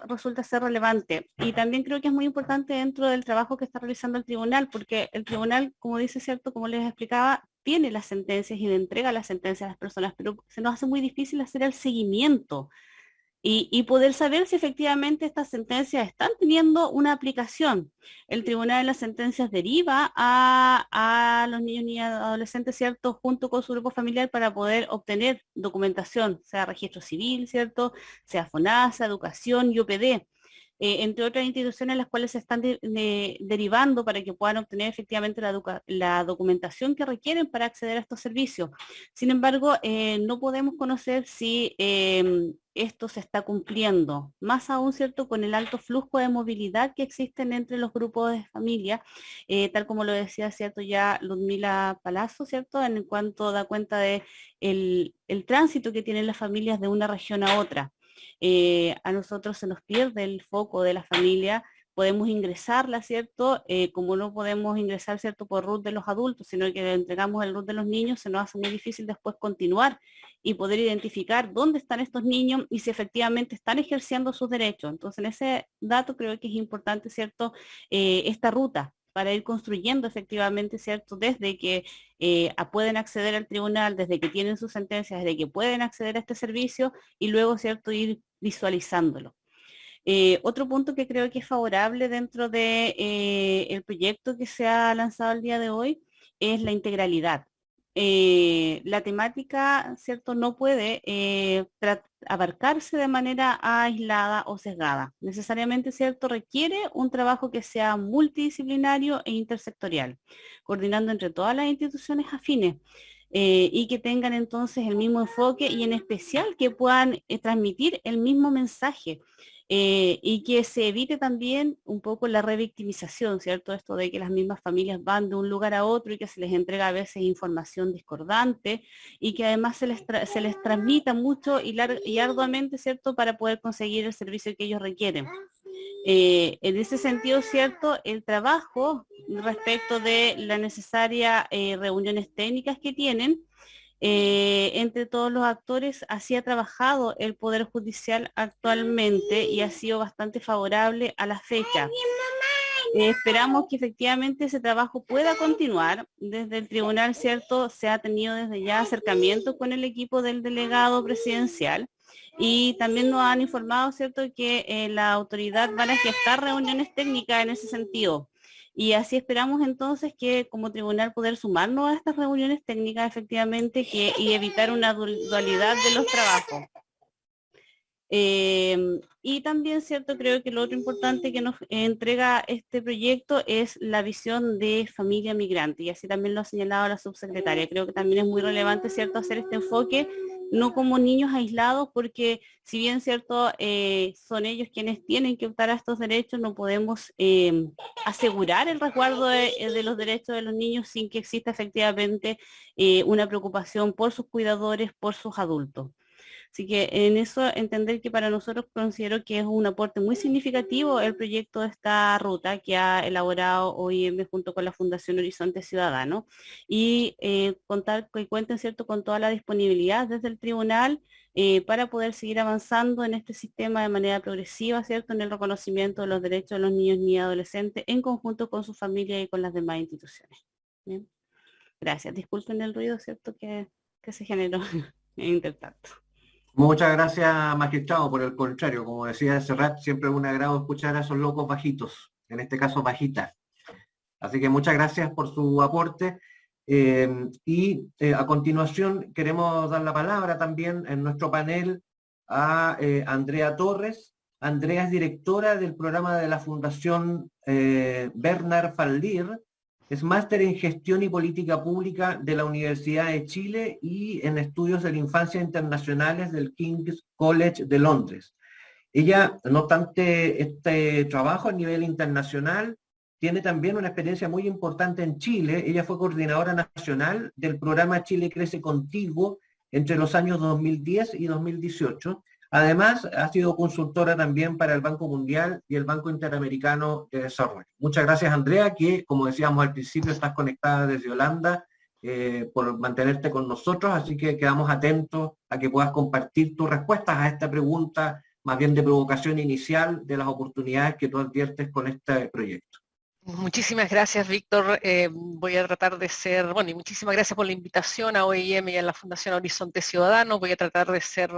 resulta ser relevante. Y también creo que es muy importante dentro del trabajo que está realizando el tribunal, porque el tribunal, como dice, ¿cierto?, como les explicaba, tiene las sentencias y le entrega las sentencias a las personas, pero se nos hace muy difícil hacer el seguimiento y poder saber si efectivamente estas sentencias están teniendo una aplicación. El Tribunal de las Sentencias deriva a los niños y adolescentes, ¿cierto?, junto con su grupo familiar para poder obtener documentación, sea registro civil, ¿cierto?, sea FONASA, educación y OPD. Entre otras instituciones las cuales se están derivando para que puedan obtener efectivamente la documentación que requieren para acceder a estos servicios. Sin embargo, no podemos conocer si esto se está cumpliendo, más aún, ¿cierto?, con el alto flujo de movilidad que existen entre los grupos de familia, tal como lo decía, ¿cierto?, ya Ludmila Palazzo, ¿cierto?, en cuanto da cuenta de el tránsito que tienen las familias de una región a otra. A nosotros se nos pierde el foco de la familia, podemos ingresarla, ¿cierto? Como no podemos ingresar, ¿cierto?, por RUT de los adultos, sino que le entregamos el RUT de los niños, se nos hace muy difícil después continuar y poder identificar dónde están estos niños y si efectivamente están ejerciendo sus derechos. Entonces, en ese dato creo que es importante, ¿cierto?, esta ruta para ir construyendo efectivamente, ¿cierto?, desde que pueden acceder al tribunal, desde que tienen sus sentencias, desde que pueden acceder a este servicio y luego, ¿cierto?, ir visualizándolo. Otro punto que creo que es favorable dentro de el proyecto que se ha lanzado el día de hoy es la integralidad. La temática, ¿cierto?, no puede abarcarse de manera aislada o sesgada. Necesariamente, ¿cierto?, requiere un trabajo que sea multidisciplinario e intersectorial, coordinando entre todas las instituciones afines. Y que tengan entonces el mismo enfoque y en especial que puedan transmitir el mismo mensaje. Y que se evite también un poco la revictimización, ¿cierto? Esto de que las mismas familias van de un lugar a otro y que se les entrega a veces información discordante y que además se les transmita mucho y arduamente, ¿cierto?, para poder conseguir el servicio que ellos requieren. En ese sentido, ¿cierto?, el trabajo respecto de las necesarias reuniones técnicas que tienen, entre todos los actores, así ha trabajado el Poder Judicial actualmente y ha sido bastante favorable a la fecha. Esperamos que efectivamente ese trabajo pueda continuar. Desde el tribunal, ¿cierto?, se ha tenido desde ya acercamientos con el equipo del delegado presidencial y también nos han informado, ¿cierto?, que la autoridad van a gestar reuniones técnicas en ese sentido. Y así esperamos entonces que como tribunal poder sumarnos a estas reuniones técnicas efectivamente y evitar una dualidad de los trabajos. Y también, ¿cierto?, creo que lo otro importante que nos entrega este proyecto es la visión de familia migrante, y así también lo ha señalado la subsecretaria. Creo que también es muy relevante, ¿cierto?, hacer este enfoque, no como niños aislados, porque si bien, ¿cierto?, son ellos quienes tienen que optar a estos derechos, no podemos asegurar el resguardo de los derechos de los niños sin que exista efectivamente una preocupación por sus cuidadores, por sus adultos. Así que en eso entender que para nosotros considero que es un aporte muy significativo el proyecto de esta ruta que ha elaborado OIM junto con la Fundación Horizonte Ciudadano y contar que cuenten, ¿cierto?, con toda la disponibilidad desde el tribunal para poder seguir avanzando en este sistema de manera progresiva, ¿cierto?, en el reconocimiento de los derechos de los niños y adolescentes en conjunto con su familia y con las demás instituciones. ¿Bien? Gracias. Disculpen el ruido, ¿cierto?, que se generó en intertanto. Muchas gracias, magistrado. Por el contrario, como decía Serrat, siempre es un agrado escuchar a esos locos bajitos, en este caso bajitas. Así que muchas gracias por su aporte. A continuación queremos dar la palabra también en nuestro panel a Andrea Torres. Andrea es directora del programa de la Fundación Bernard Fallir. Es máster en Gestión y Política Pública de la Universidad de Chile y en Estudios de la Infancia Internacionales del King's College de Londres. Ella, no obstante este trabajo a nivel internacional, tiene también una experiencia muy importante en Chile. Ella fue coordinadora nacional del programa Chile Crece Contigo entre los años 2010 y 2018. Además, ha sido consultora también para el Banco Mundial y el Banco Interamericano de Desarrollo. Muchas gracias, Andrea, que, como decíamos al principio, estás conectada desde Holanda, por mantenerte con nosotros, así que quedamos atentos a que puedas compartir tus respuestas a esta pregunta, más bien de provocación inicial, de las oportunidades que tú adviertes con este proyecto. Muchísimas gracias, Víctor. Voy a tratar de ser, bueno, y muchísimas gracias por la invitación a OIM y a la Fundación Horizonte Ciudadano. Voy a tratar de ser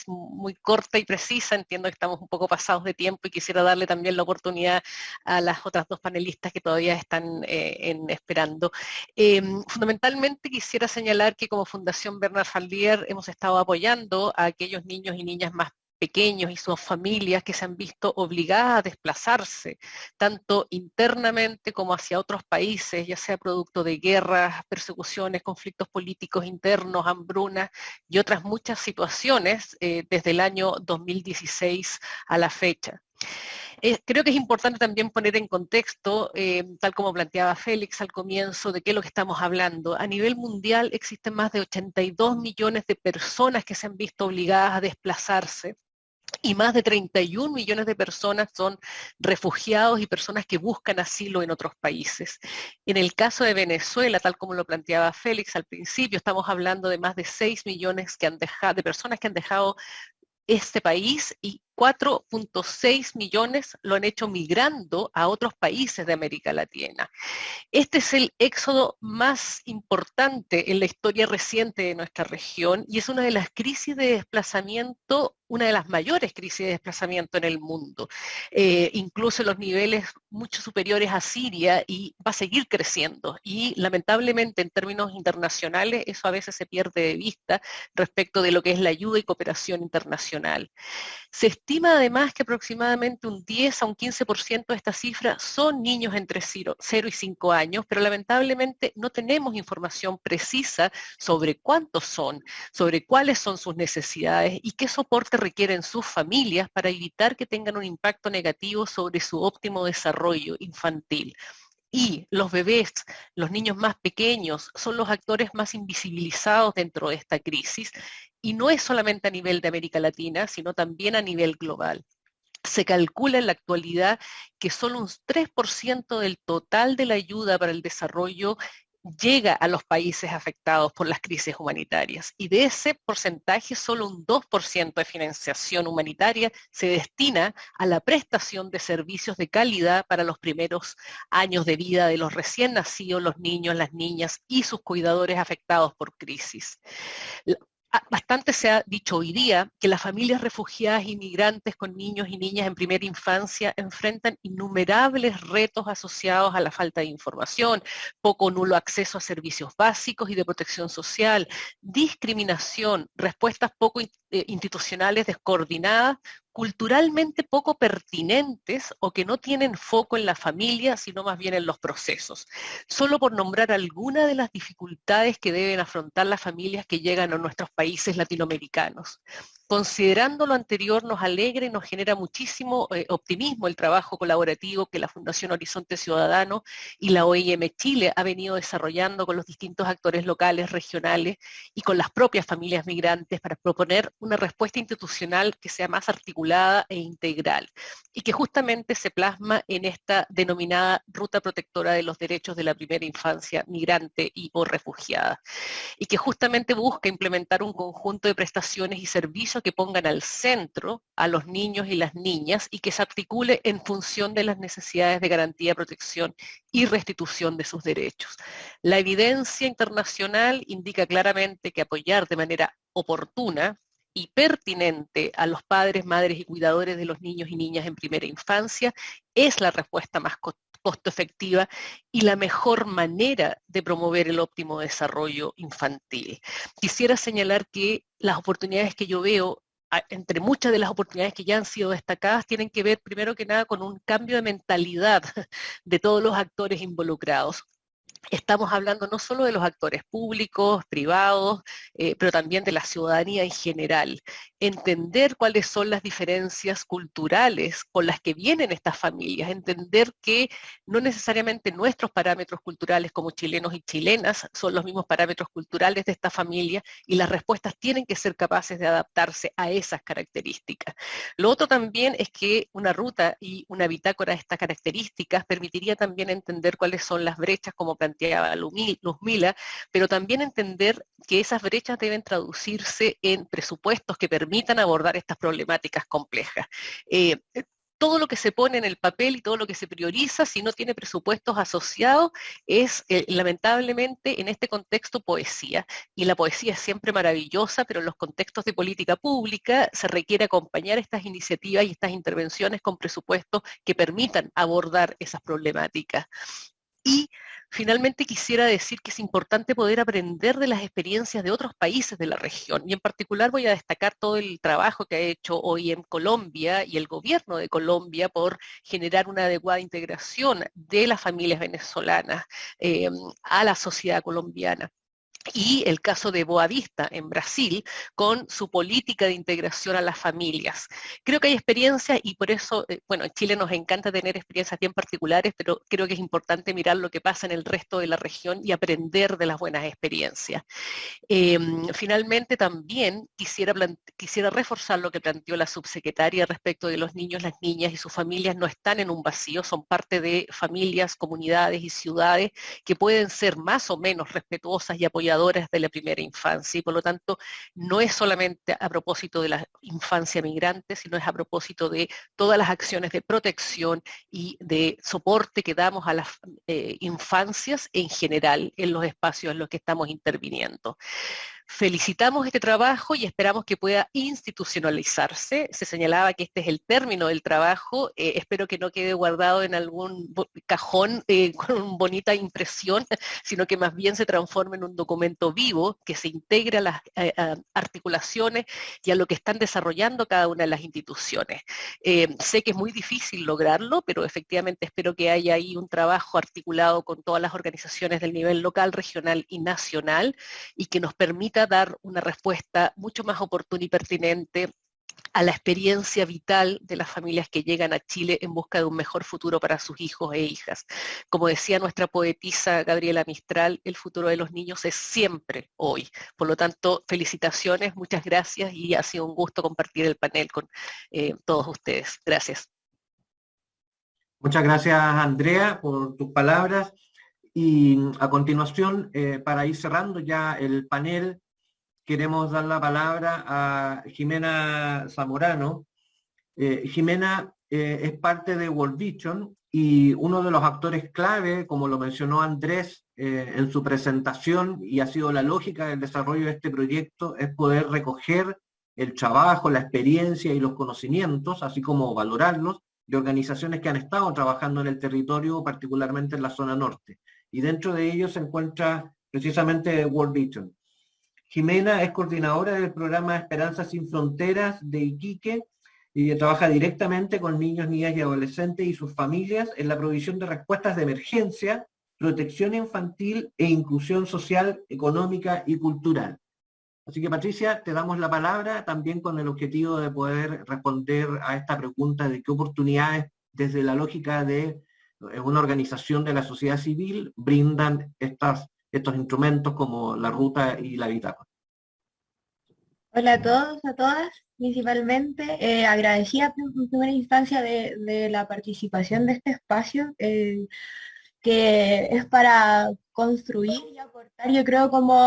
muy corta y precisa. Entiendo que estamos un poco pasados de tiempo y quisiera darle también la oportunidad a las otras dos panelistas que todavía están esperando. Fundamentalmente quisiera señalar que como Fundación Bernard Fallier hemos estado apoyando a aquellos niños y niñas más pequeños y sus familias que se han visto obligadas a desplazarse, tanto internamente como hacia otros países, ya sea producto de guerras, persecuciones, conflictos políticos internos, hambrunas y otras muchas situaciones desde el año 2016 a la fecha. Creo que es importante también poner en contexto, tal como planteaba Félix al comienzo, de qué es lo que estamos hablando. A nivel mundial existen más de 82 millones de personas que se han visto obligadas a desplazarse, y más de 31 millones de personas son refugiados y personas que buscan asilo en otros países. En el caso de Venezuela, tal como lo planteaba Félix al principio, estamos hablando de más de 6 millones de personas que han dejado este país y 4.6 millones lo han hecho migrando a otros países de América Latina. Este es el éxodo más importante en la historia reciente de nuestra región y es una de las crisis de desplazamiento, una de las mayores crisis de desplazamiento en el mundo, incluso en los niveles mucho superiores a Siria, y va a seguir creciendo. Y lamentablemente en términos internacionales eso a veces se pierde de vista respecto de lo que es la ayuda y cooperación internacional. Se estima además que aproximadamente un 10 a un 15% de esta cifra son niños entre 0 y 5 años, pero lamentablemente no tenemos información precisa sobre cuántos son, sobre cuáles son sus necesidades y qué soporte requieren sus familias para evitar que tengan un impacto negativo sobre su óptimo desarrollo infantil. Y los bebés, los niños más pequeños, son los actores más invisibilizados dentro de esta crisis, y no es solamente a nivel de América Latina, sino también a nivel global. Se calcula en la actualidad que solo un 3% del total de la ayuda para el desarrollo llega a los países afectados por las crisis humanitarias, y de ese porcentaje solo un 2% de financiación humanitaria se destina a la prestación de servicios de calidad para los primeros años de vida de los recién nacidos, los niños, las niñas y sus cuidadores afectados por crisis. Bastante se ha dicho hoy día que las familias refugiadas y migrantes con niños y niñas en primera infancia enfrentan innumerables retos asociados a la falta de información, poco o nulo acceso a servicios básicos y de protección social, discriminación, respuestas poco institucionales descoordinadas, culturalmente poco pertinentes o que no tienen foco en la familia, sino más bien en los procesos. Solo por nombrar algunas de las dificultades que deben afrontar las familias que llegan a nuestros países latinoamericanos. Considerando lo anterior, nos alegra y nos genera muchísimo optimismo el trabajo colaborativo que la Fundación Horizonte Ciudadano y la OIM Chile ha venido desarrollando con los distintos actores locales, regionales y con las propias familias migrantes para proponer una respuesta institucional que sea más articulada e integral y que justamente se plasma en esta denominada Ruta Protectora de los Derechos de la Primera Infancia Migrante y o Refugiada, y que justamente busca implementar un conjunto de prestaciones y servicios que pongan al centro a los niños y las niñas y que se articule en función de las necesidades de garantía, protección y restitución de sus derechos. La evidencia internacional indica claramente que apoyar de manera oportuna y pertinente a los padres, madres y cuidadores de los niños y niñas en primera infancia es la respuesta más costo efectiva y la mejor manera de promover el óptimo desarrollo infantil. Quisiera señalar que las oportunidades que yo veo, entre muchas de las oportunidades que ya han sido destacadas, tienen que ver primero que nada con un cambio de mentalidad de todos los actores involucrados. Estamos hablando no solo de los actores públicos, privados, pero también de la ciudadanía en general. Entender cuáles son las diferencias culturales con las que vienen estas familias, entender que no necesariamente nuestros parámetros culturales como chilenos y chilenas son los mismos parámetros culturales de esta familia y las respuestas tienen que ser capaces de adaptarse a esas características. Lo otro también es que una ruta y una bitácora de estas características permitiría también entender cuáles son las brechas, como planteaba Luzmila, pero también entender que esas brechas deben traducirse en presupuestos que permitan abordar estas problemáticas complejas. todo lo que se pone en el papel y todo lo que se prioriza, si no tiene presupuestos asociados, es lamentablemente en este contexto poesía. Y la poesía es siempre maravillosa, pero en los contextos de política pública se requiere acompañar estas iniciativas y estas intervenciones con presupuestos que permitan abordar esas problemáticas. Y finalmente quisiera decir que es importante poder aprender de las experiencias de otros países de la región, y en particular voy a destacar todo el trabajo que ha hecho OIM Colombia y el gobierno de Colombia por generar una adecuada integración de las familias venezolanas a la sociedad colombiana. Y el caso de Boavista en Brasil, con su política de integración a las familias. Creo que hay experiencias y por eso, bueno, en Chile nos encanta tener experiencias bien particulares, pero creo que es importante mirar lo que pasa en el resto de la región y aprender de las buenas experiencias. Finalmente también quisiera reforzar lo que planteó la subsecretaria respecto de los niños, las niñas y sus familias no están en un vacío, son parte de familias, comunidades y ciudades que pueden ser más o menos respetuosas y apoyadoras de la primera infancia, y por lo tanto no es solamente a propósito de la infancia migrante, sino es a propósito de todas las acciones de protección y de soporte que damos a las infancias en general en los espacios en los que estamos interviniendo. Felicitamos este trabajo y esperamos que pueda institucionalizarse. Se señalaba que este es el término del trabajo. Espero que no quede guardado en algún cajón con una bonita impresión, sino que más bien se transforme en un documento vivo que se integre a las articulaciones y a lo que están desarrollando cada una de las instituciones. Sé que es muy difícil lograrlo, pero efectivamente espero que haya ahí un trabajo articulado con todas las organizaciones del nivel local, regional y nacional, y que nos permita dar una respuesta mucho más oportuna y pertinente a la experiencia vital de las familias que llegan a Chile en busca de un mejor futuro para sus hijos e hijas. Como decía nuestra poetisa Gabriela Mistral, el futuro de los niños es siempre hoy. Por lo tanto, felicitaciones, muchas gracias y ha sido un gusto compartir el panel con todos ustedes. Gracias. Muchas gracias, Andrea, por tus palabras. Y a continuación, para ir cerrando ya el panel, queremos dar la palabra a Jimena Zamorano. Jimena es parte de World Vision y uno de los actores clave, como lo mencionó Andrés en su presentación, y ha sido la lógica del desarrollo de este proyecto, es poder recoger el trabajo, la experiencia y los conocimientos, así como valorarlos, de organizaciones que han estado trabajando en el territorio, particularmente en la zona norte. Y dentro de ellos se encuentra precisamente World Vision. Jimena es coordinadora del programa Esperanza Sin Fronteras de Iquique y trabaja directamente con niños, niñas y adolescentes y sus familias en la provisión de respuestas de emergencia, protección infantil e inclusión social, económica y cultural. Así que, Patricia, te damos la palabra también con el objetivo de poder responder a esta pregunta de qué oportunidades desde la lógica de una organización de la sociedad civil brindan estos instrumentos como la ruta y la bitácora. Hola a todos, a todas, principalmente agradecida en primera instancia de la participación de este espacio, que es para construir y aportar, yo creo, como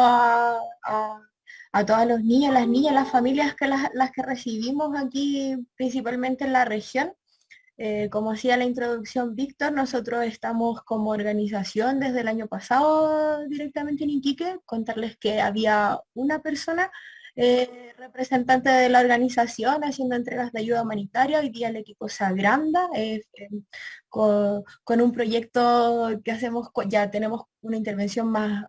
a todos los niños, las familias que las que recibimos aquí, principalmente en la región. Como decía la introducción Víctor, nosotros estamos como organización desde el año pasado directamente en Iquique. Contarles que había una persona representante de la organización haciendo entregas de ayuda humanitaria. Hoy día el equipo se agranda con un proyecto que hacemos, ya tenemos una intervención más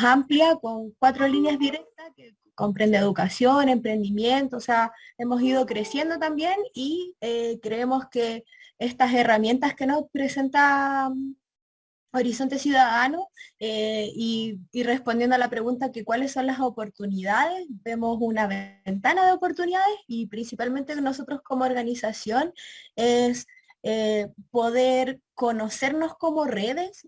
amplia, con 4 líneas directas que comprende educación, emprendimiento, o sea, hemos ido creciendo también y creemos que estas herramientas que nos presenta Horizonte Ciudadano y respondiendo a la pregunta que cuáles son las oportunidades, vemos una ventana de oportunidades y principalmente nosotros como organización es poder conocernos como redes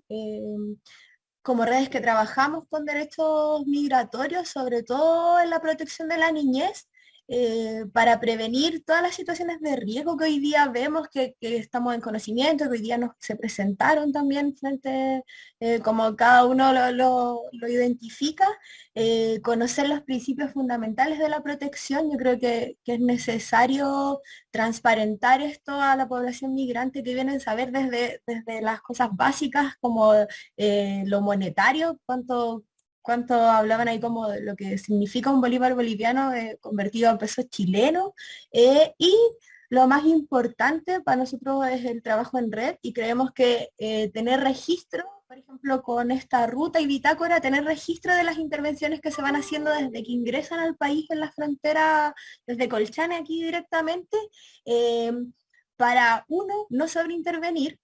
que trabajamos con derechos migratorios, sobre todo en la protección de la niñez, para prevenir todas las situaciones de riesgo que hoy día vemos, que estamos en conocimiento, que hoy día se presentaron también frente, como cada uno lo identifica, conocer los principios fundamentales de la protección. Yo creo que es necesario transparentar esto a la población migrante, que vienen a saber desde las cosas básicas como lo monetario, cuánto hablaban ahí como de lo que significa un bolívar boliviano convertido a pesos chilenos, y lo más importante para nosotros es el trabajo en red, y creemos que tener registro, por ejemplo, con esta ruta y bitácora, tener registro de las intervenciones que se van haciendo desde que ingresan al país en la frontera, desde Colchane aquí directamente, para uno, no sobreintervenir,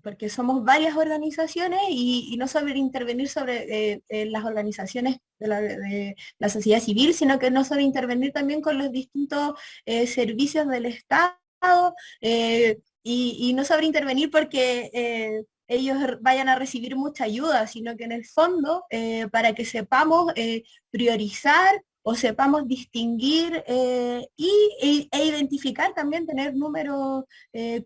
porque somos varias organizaciones, y no sobreintervenir sobre las organizaciones de la sociedad civil, sino que no sobreintervenir también con los distintos servicios del Estado, y no sobreintervenir porque ellos vayan a recibir mucha ayuda, sino que en el fondo, para que sepamos priorizar o sepamos distinguir e identificar también, tener números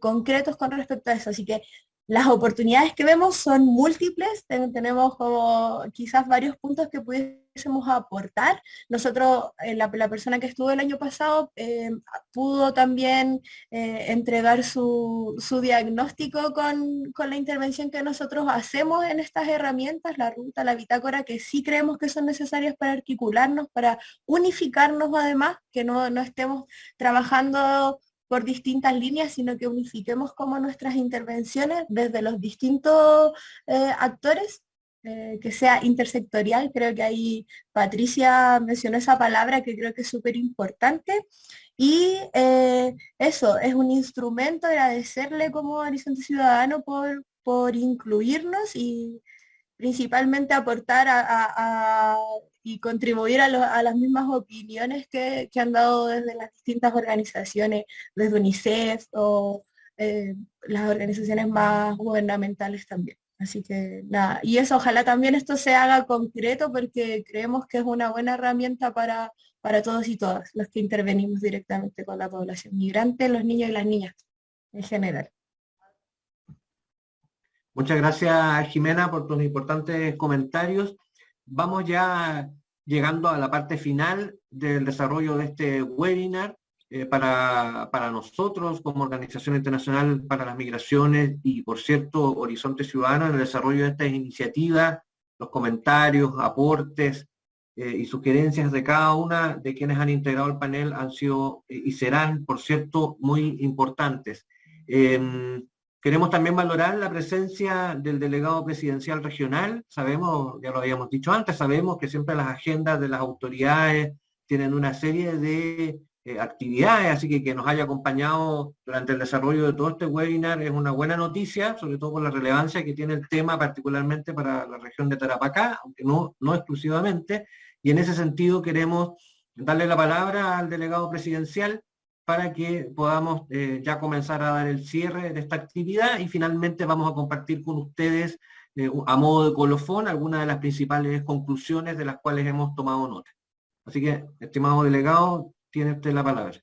concretos con respecto a eso. Así que las oportunidades que vemos son múltiples, tenemos como quizás varios puntos que pudiésemos aportar. Nosotros, la persona que estuvo el año pasado, pudo también entregar su diagnóstico con la intervención que nosotros hacemos en estas herramientas, la ruta, la bitácora, que sí creemos que son necesarias para articularnos, para unificarnos además, que no estemos trabajando por distintas líneas, sino que unifiquemos como nuestras intervenciones desde los distintos actores, que sea intersectorial. Creo que ahí Patricia mencionó esa palabra que creo que es súper importante, y eso es un instrumento. Agradecerle como Horizonte Ciudadano por incluirnos y principalmente aportar y contribuir a las mismas opiniones que han dado desde las distintas organizaciones, desde UNICEF o las organizaciones más gubernamentales también. Así que nada, y eso, ojalá también esto se haga concreto, porque creemos que es una buena herramienta para todos y todas los que intervenimos directamente con la población migrante, los niños y las niñas en general. Muchas gracias, Jimena, por tus importantes comentarios. Vamos ya llegando a la parte final del desarrollo de este webinar. Para nosotros, como Organización Internacional para las Migraciones y, por cierto, Horizonte Ciudadano, en el desarrollo de estas iniciativas, los comentarios, aportes y sugerencias de cada una de quienes han integrado el panel han sido y serán, por cierto, muy importantes. Queremos también valorar la presencia del delegado presidencial regional. Sabemos, ya lo habíamos dicho antes, sabemos que siempre las agendas de las autoridades tienen una serie de actividades, así que nos haya acompañado durante el desarrollo de todo este webinar es una buena noticia, sobre todo por la relevancia que tiene el tema, particularmente para la región de Tarapacá, aunque no exclusivamente, y en ese sentido queremos darle la palabra al delegado presidencial para que podamos ya comenzar a dar el cierre de esta actividad, y finalmente vamos a compartir con ustedes a modo de colofón algunas de las principales conclusiones de las cuales hemos tomado nota. Así que, estimado delegado, tiene usted la palabra.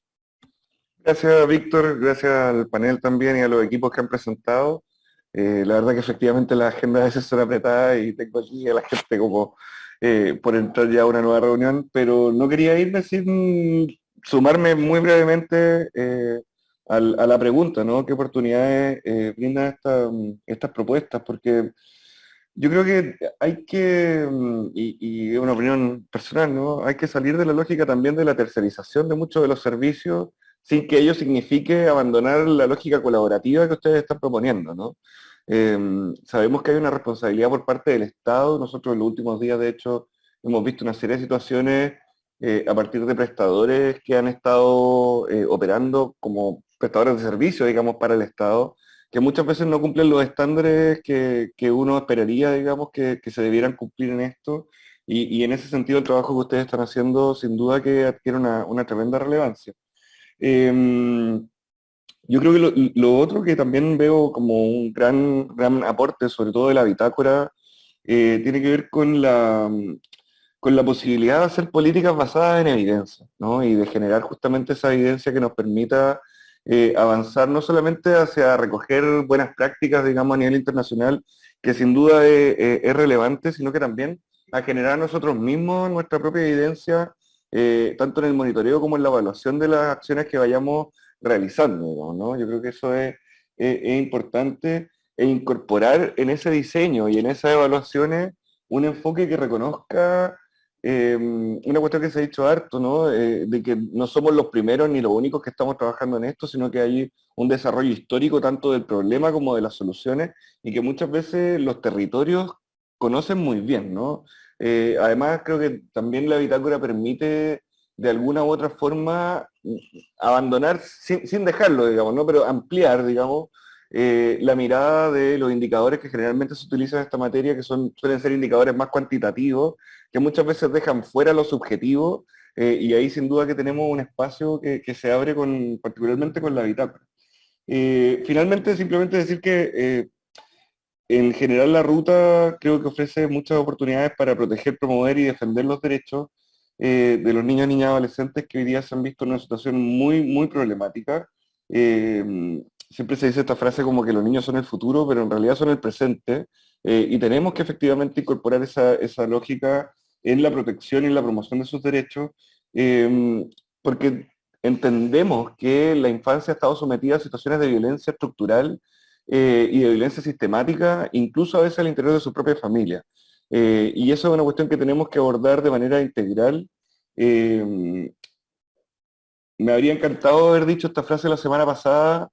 Gracias, Víctor, gracias al panel también y a los equipos que han presentado. La verdad que efectivamente las agendas a veces son apretadas y tengo aquí a la gente como por entrar ya a una nueva reunión, pero no quería irme sin sumarme muy brevemente a la pregunta, ¿no? ¿Qué oportunidades brindan estas propuestas? Porque yo creo que hay que, y es una opinión personal, ¿no? Hay que salir de la lógica también de la tercerización de muchos de los servicios, sin que ello signifique abandonar la lógica colaborativa que ustedes están proponiendo, ¿no? Sabemos que hay una responsabilidad por parte del Estado. Nosotros en los últimos días, de hecho, hemos visto una serie de situaciones a partir de prestadores que han estado operando como prestadores de servicios, digamos, para el Estado, que muchas veces no cumplen los estándares que uno esperaría, digamos, que se debieran cumplir en esto, y en ese sentido el trabajo que ustedes están haciendo sin duda que adquiere una tremenda relevancia. Yo creo que lo otro que también veo como un gran aporte, sobre todo de la bitácora, tiene que ver con con la posibilidad de hacer políticas basadas en evidencia, ¿no? Y de generar justamente esa evidencia que nos permita avanzar no solamente hacia recoger buenas prácticas, digamos, a nivel internacional, que sin duda es relevante, sino que también a generar nosotros mismos nuestra propia evidencia, tanto en el monitoreo como en la evaluación de las acciones que vayamos realizando, digamos, ¿no? Yo creo que eso es importante, e incorporar en ese diseño y en esas evaluaciones un enfoque que reconozca una cuestión que se ha dicho harto, ¿no? De que no somos los primeros ni los únicos que estamos trabajando en esto, sino que hay un desarrollo histórico tanto del problema como de las soluciones, y que muchas veces los territorios conocen muy bien, ¿no? Además, creo que también la bitácora permite de alguna u otra forma abandonar, sin dejarlo, digamos, ¿no? Pero ampliar, digamos, la mirada de los indicadores que generalmente se utilizan en esta materia, que suelen ser indicadores más cuantitativos, que muchas veces dejan fuera lo subjetivo, y ahí sin duda que tenemos un espacio que se abre particularmente con la bitácora. Finalmente, simplemente decir que en general la ruta creo que ofrece muchas oportunidades para proteger, promover y defender los derechos de los niños, niñas y adolescentes que hoy día se han visto en una situación muy, muy problemática. Siempre se dice esta frase como que los niños son el futuro, pero en realidad son el presente, y tenemos que efectivamente incorporar esa lógica en la protección y en la promoción de sus derechos, porque entendemos que la infancia ha estado sometida a situaciones de violencia estructural y de violencia sistemática, incluso a veces al interior de su propia familia. Y eso es una cuestión que tenemos que abordar de manera integral. Me habría encantado haber dicho esta frase la semana pasada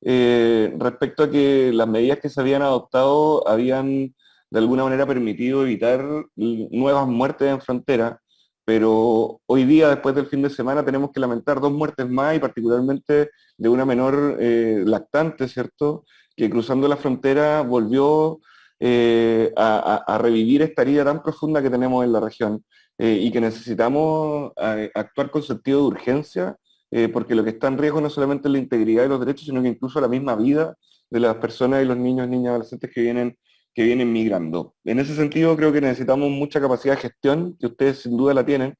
respecto a que las medidas que se habían adoptado habían de alguna manera permitido evitar nuevas muertes en frontera, pero hoy día, después del fin de semana, tenemos que lamentar 2 muertes más, y particularmente de una menor lactante, ¿cierto?, que cruzando la frontera volvió a revivir esta herida tan profunda que tenemos en la región, y que necesitamos actuar con sentido de urgencia, porque lo que está en riesgo no solamente es la integridad de los derechos, sino que incluso la misma vida de las personas y los niños, niñas y adolescentes que vienen migrando. En ese sentido, creo que necesitamos mucha capacidad de gestión, que ustedes sin duda la tienen,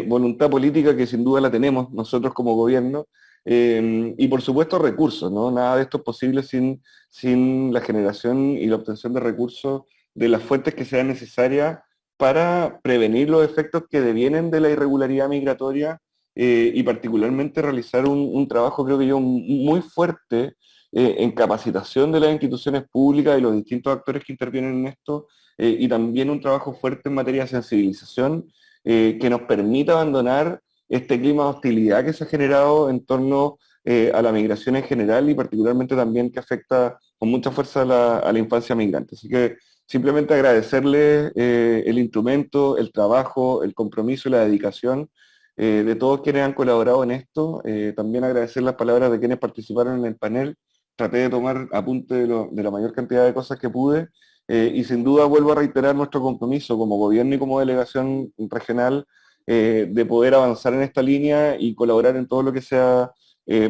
voluntad política, que sin duda la tenemos nosotros como gobierno, y por supuesto recursos, ¿no? Nada de esto es posible sin la generación y la obtención de recursos de las fuentes que sean necesarias para prevenir los efectos que devienen de la irregularidad migratoria, y particularmente realizar un trabajo, creo que yo, muy fuerte en capacitación de las instituciones públicas y los distintos actores que intervienen en esto, y también un trabajo fuerte en materia de sensibilización, que nos permita abandonar este clima de hostilidad que se ha generado en torno a la migración en general, y particularmente también que afecta con mucha fuerza a la infancia migrante. Así que simplemente agradecerle el instrumento, el trabajo, el compromiso y la dedicación de todos quienes han colaborado en esto. También agradecer las palabras de quienes participaron en el panel. Traté de tomar apunte de la mayor cantidad de cosas que pude, y sin duda vuelvo a reiterar nuestro compromiso como gobierno y como delegación regional, de poder avanzar en esta línea y colaborar en todo lo que sea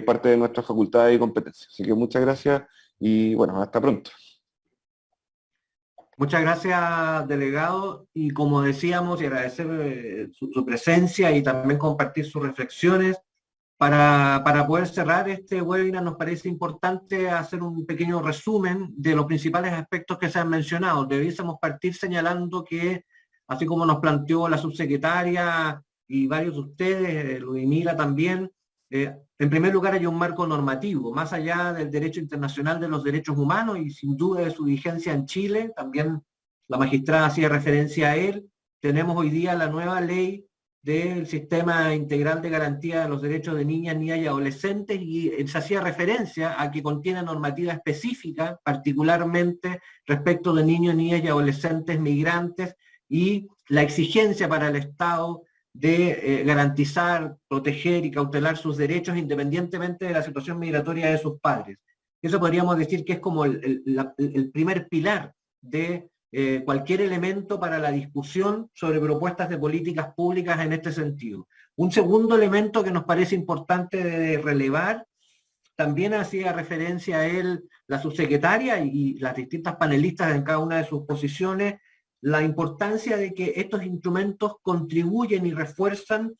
parte de nuestras facultades y competencias. Así que muchas gracias y bueno, hasta pronto. Muchas gracias, delegado, y como decíamos, y agradecer su presencia y también compartir sus reflexiones. Para poder cerrar este webinar, nos parece importante hacer un pequeño resumen de los principales aspectos que se han mencionado. Debiésemos partir señalando que, así como nos planteó la subsecretaria y varios de ustedes, Ludmila también, en primer lugar hay un marco normativo, más allá del derecho internacional de los derechos humanos y sin duda de su vigencia en Chile, también la magistrada hacía referencia a él. Tenemos hoy día la nueva ley del Sistema Integral de Garantía de los Derechos de Niñas, Niñas y Adolescentes, y se hacía referencia a que contiene normativa específica, particularmente respecto de niños, niñas y adolescentes migrantes, y la exigencia para el Estado de garantizar, proteger y cautelar sus derechos independientemente de la situación migratoria de sus padres. Eso podríamos decir que es como el primer pilar de cualquier elemento para la discusión sobre propuestas de políticas públicas en este sentido. Un segundo elemento que nos parece importante de relevar, también hacía referencia a él la subsecretaria y las distintas panelistas en cada una de sus posiciones, la importancia de que estos instrumentos contribuyen y refuerzan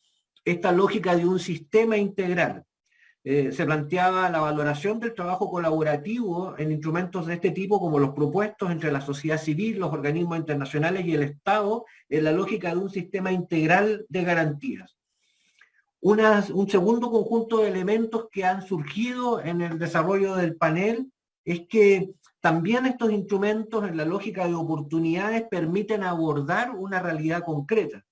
esta lógica de un sistema integral. Se planteaba la valoración del trabajo colaborativo en instrumentos de este tipo como los propuestos entre la sociedad civil, los organismos internacionales y el Estado, en la lógica de un sistema integral de garantías. Un segundo conjunto de elementos que han surgido en el desarrollo del panel es que también estos instrumentos en la lógica de oportunidades permiten abordar una realidad concreta.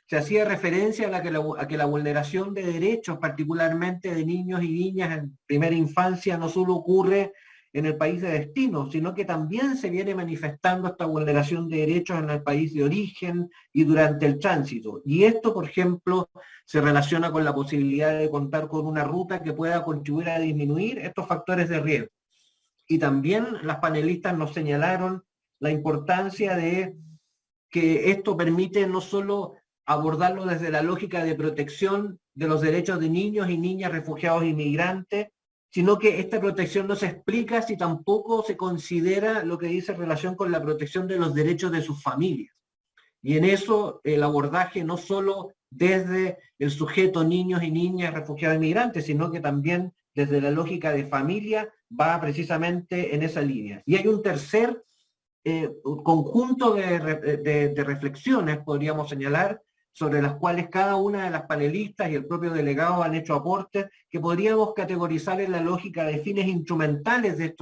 Se hacía referencia a que la vulneración de derechos, particularmente de niños y niñas en primera infancia, no solo ocurre en el país de destino, sino que también se viene manifestando esta vulneración de derechos en el país de origen y durante el tránsito. Y esto, por ejemplo, se relaciona con la posibilidad de contar con una ruta que pueda contribuir a disminuir estos factores de riesgo. Y también las panelistas nos señalaron la importancia de que esto permite no solo abordarlo desde la lógica de protección de los derechos de niños y niñas refugiados y migrantes, sino que esta protección no se explica si tampoco se considera lo que dice en relación con la protección de los derechos de sus familias. Y en eso el abordaje no solo desde el sujeto niños y niñas refugiados y migrantes, sino que también desde la lógica de familia va precisamente en esa línea. Y hay un tercer conjunto de reflexiones, podríamos señalar, sobre las cuales cada una de las panelistas y el propio delegado han hecho aportes que podríamos categorizar en la lógica de fines instrumentales de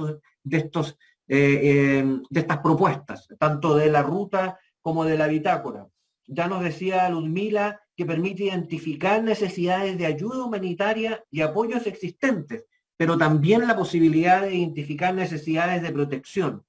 estas propuestas, tanto de la ruta como de la bitácora. Ya nos decía Ludmila que permite identificar necesidades de ayuda humanitaria y apoyos existentes, pero también la posibilidad de identificar necesidades de protección.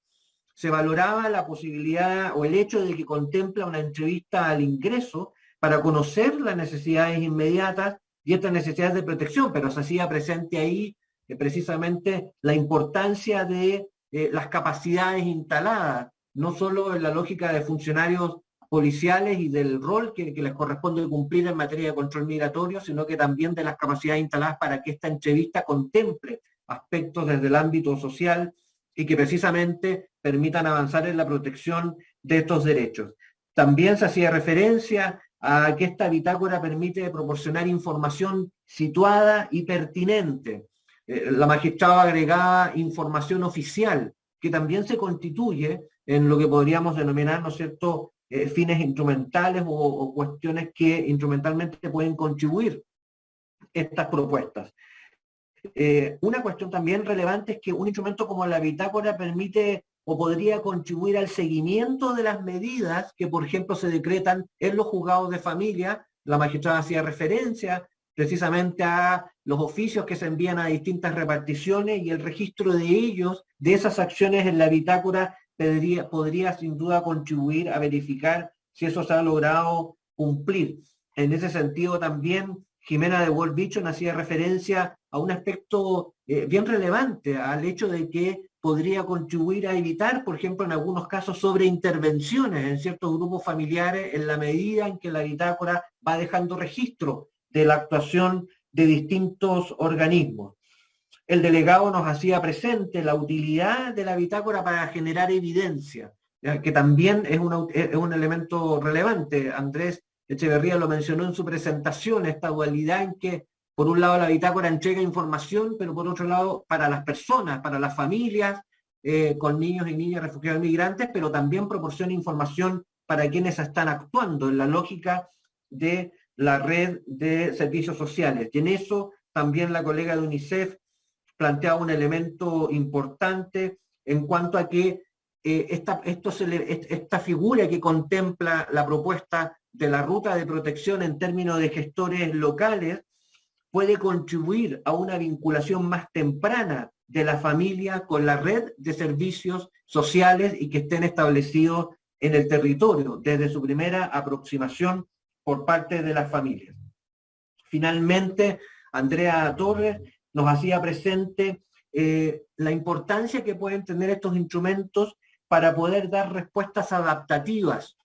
Se valoraba la posibilidad o el hecho de que contempla una entrevista al ingreso para conocer las necesidades inmediatas y estas necesidades de protección, pero se hacía presente ahí precisamente la importancia de las capacidades instaladas, no solo en la lógica de funcionarios policiales y del rol que les corresponde cumplir en materia de control migratorio, sino que también de las capacidades instaladas para que esta entrevista contemple aspectos desde el ámbito social y que precisamente permitan avanzar en la protección de estos derechos. También se hacía referencia a que esta bitácora permite proporcionar información situada y pertinente. La magistrada agregaba información oficial, que también se constituye en lo que podríamos denominar, ¿no es cierto?, fines instrumentales o cuestiones que instrumentalmente pueden contribuir estas propuestas. Una cuestión también relevante es que un instrumento como la bitácora permite o podría contribuir al seguimiento de las medidas que, por ejemplo, se decretan en los juzgados de familia. La magistrada hacía referencia precisamente a los oficios que se envían a distintas reparticiones y el registro de ellos, de esas acciones en la bitácora, podría sin duda contribuir a verificar si eso se ha logrado cumplir. En ese sentido también Jimena de World Vision hacía referencia a un aspecto bien relevante, al hecho de que podría contribuir a evitar, por ejemplo, en algunos casos, sobreintervenciones en ciertos grupos familiares en la medida en que la bitácora va dejando registro de la actuación de distintos organismos. El delegado nos hacía presente la utilidad de la bitácora para generar evidencia, que también es un elemento relevante. Andrés Echeverría lo mencionó en su presentación, esta dualidad en que por un lado la bitácora entrega información, pero por otro lado para las personas, para las familias, con niños y niñas refugiados y migrantes, pero también proporciona información para quienes están actuando en la lógica de la red de servicios sociales. Y en eso también la colega de UNICEF planteaba un elemento importante en cuanto a que esta figura que contempla la propuesta de la ruta de protección en términos de gestores locales puede contribuir a una vinculación más temprana de la familia con la red de servicios sociales y que estén establecidos en el territorio desde su primera aproximación por parte de las familias. Finalmente, Andrea Torres nos hacía presente la importancia que pueden tener estos instrumentos para poder dar respuestas adaptativas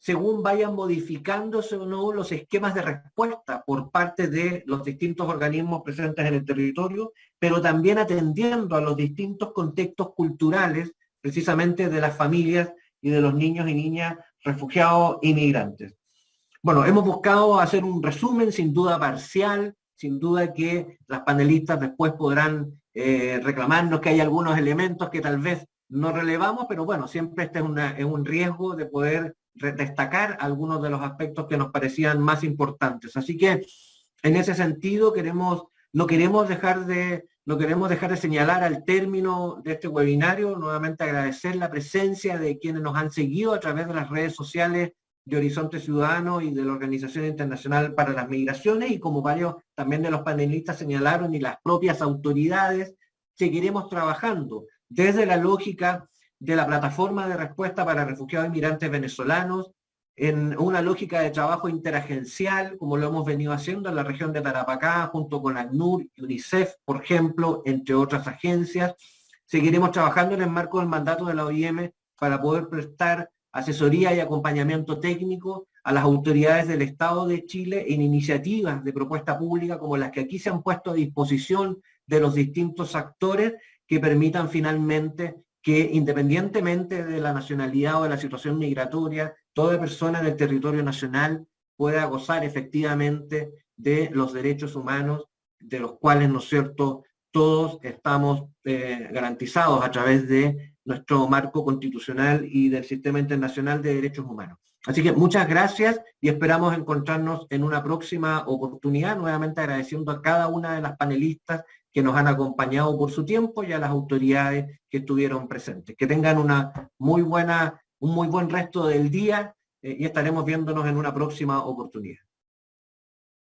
según vayan modificándose o no los esquemas de respuesta por parte de los distintos organismos presentes en el territorio, pero también atendiendo a los distintos contextos culturales, precisamente de las familias y de los niños y niñas refugiados y migrantes. Bueno, hemos buscado hacer un resumen, sin duda parcial, sin duda que las panelistas después podrán reclamarnos que hay algunos elementos que tal vez no relevamos, pero bueno, siempre este es un riesgo de poder destacar algunos de los aspectos que nos parecían más importantes. Así que, en ese sentido, no queremos dejar de señalar al término de este webinario, nuevamente agradecer la presencia de quienes nos han seguido a través de las redes sociales de Horizonte Ciudadano y de la Organización Internacional para las Migraciones, y como varios también de los panelistas señalaron, y las propias autoridades, seguiremos trabajando desde la lógica de la plataforma de respuesta para refugiados y migrantes venezolanos, en una lógica de trabajo interagencial, como lo hemos venido haciendo en la región de Tarapacá, junto con ACNUR y UNICEF, por ejemplo, entre otras agencias. Seguiremos trabajando en el marco del mandato de la OIM para poder prestar asesoría y acompañamiento técnico a las autoridades del Estado de Chile en iniciativas de propuesta pública como las que aquí se han puesto a disposición de los distintos actores, que permitan finalmente que, independientemente de la nacionalidad o de la situación migratoria, toda persona del territorio nacional pueda gozar efectivamente de los derechos humanos, de los cuales, ¿no es cierto?, todos estamos garantizados a través de nuestro marco constitucional y del Sistema Internacional de Derechos Humanos. Así que muchas gracias y esperamos encontrarnos en una próxima oportunidad, nuevamente agradeciendo a cada una de las panelistas que nos han acompañado por su tiempo y a las autoridades que estuvieron presentes. Que tengan un muy buen resto del día y estaremos viéndonos en una próxima oportunidad.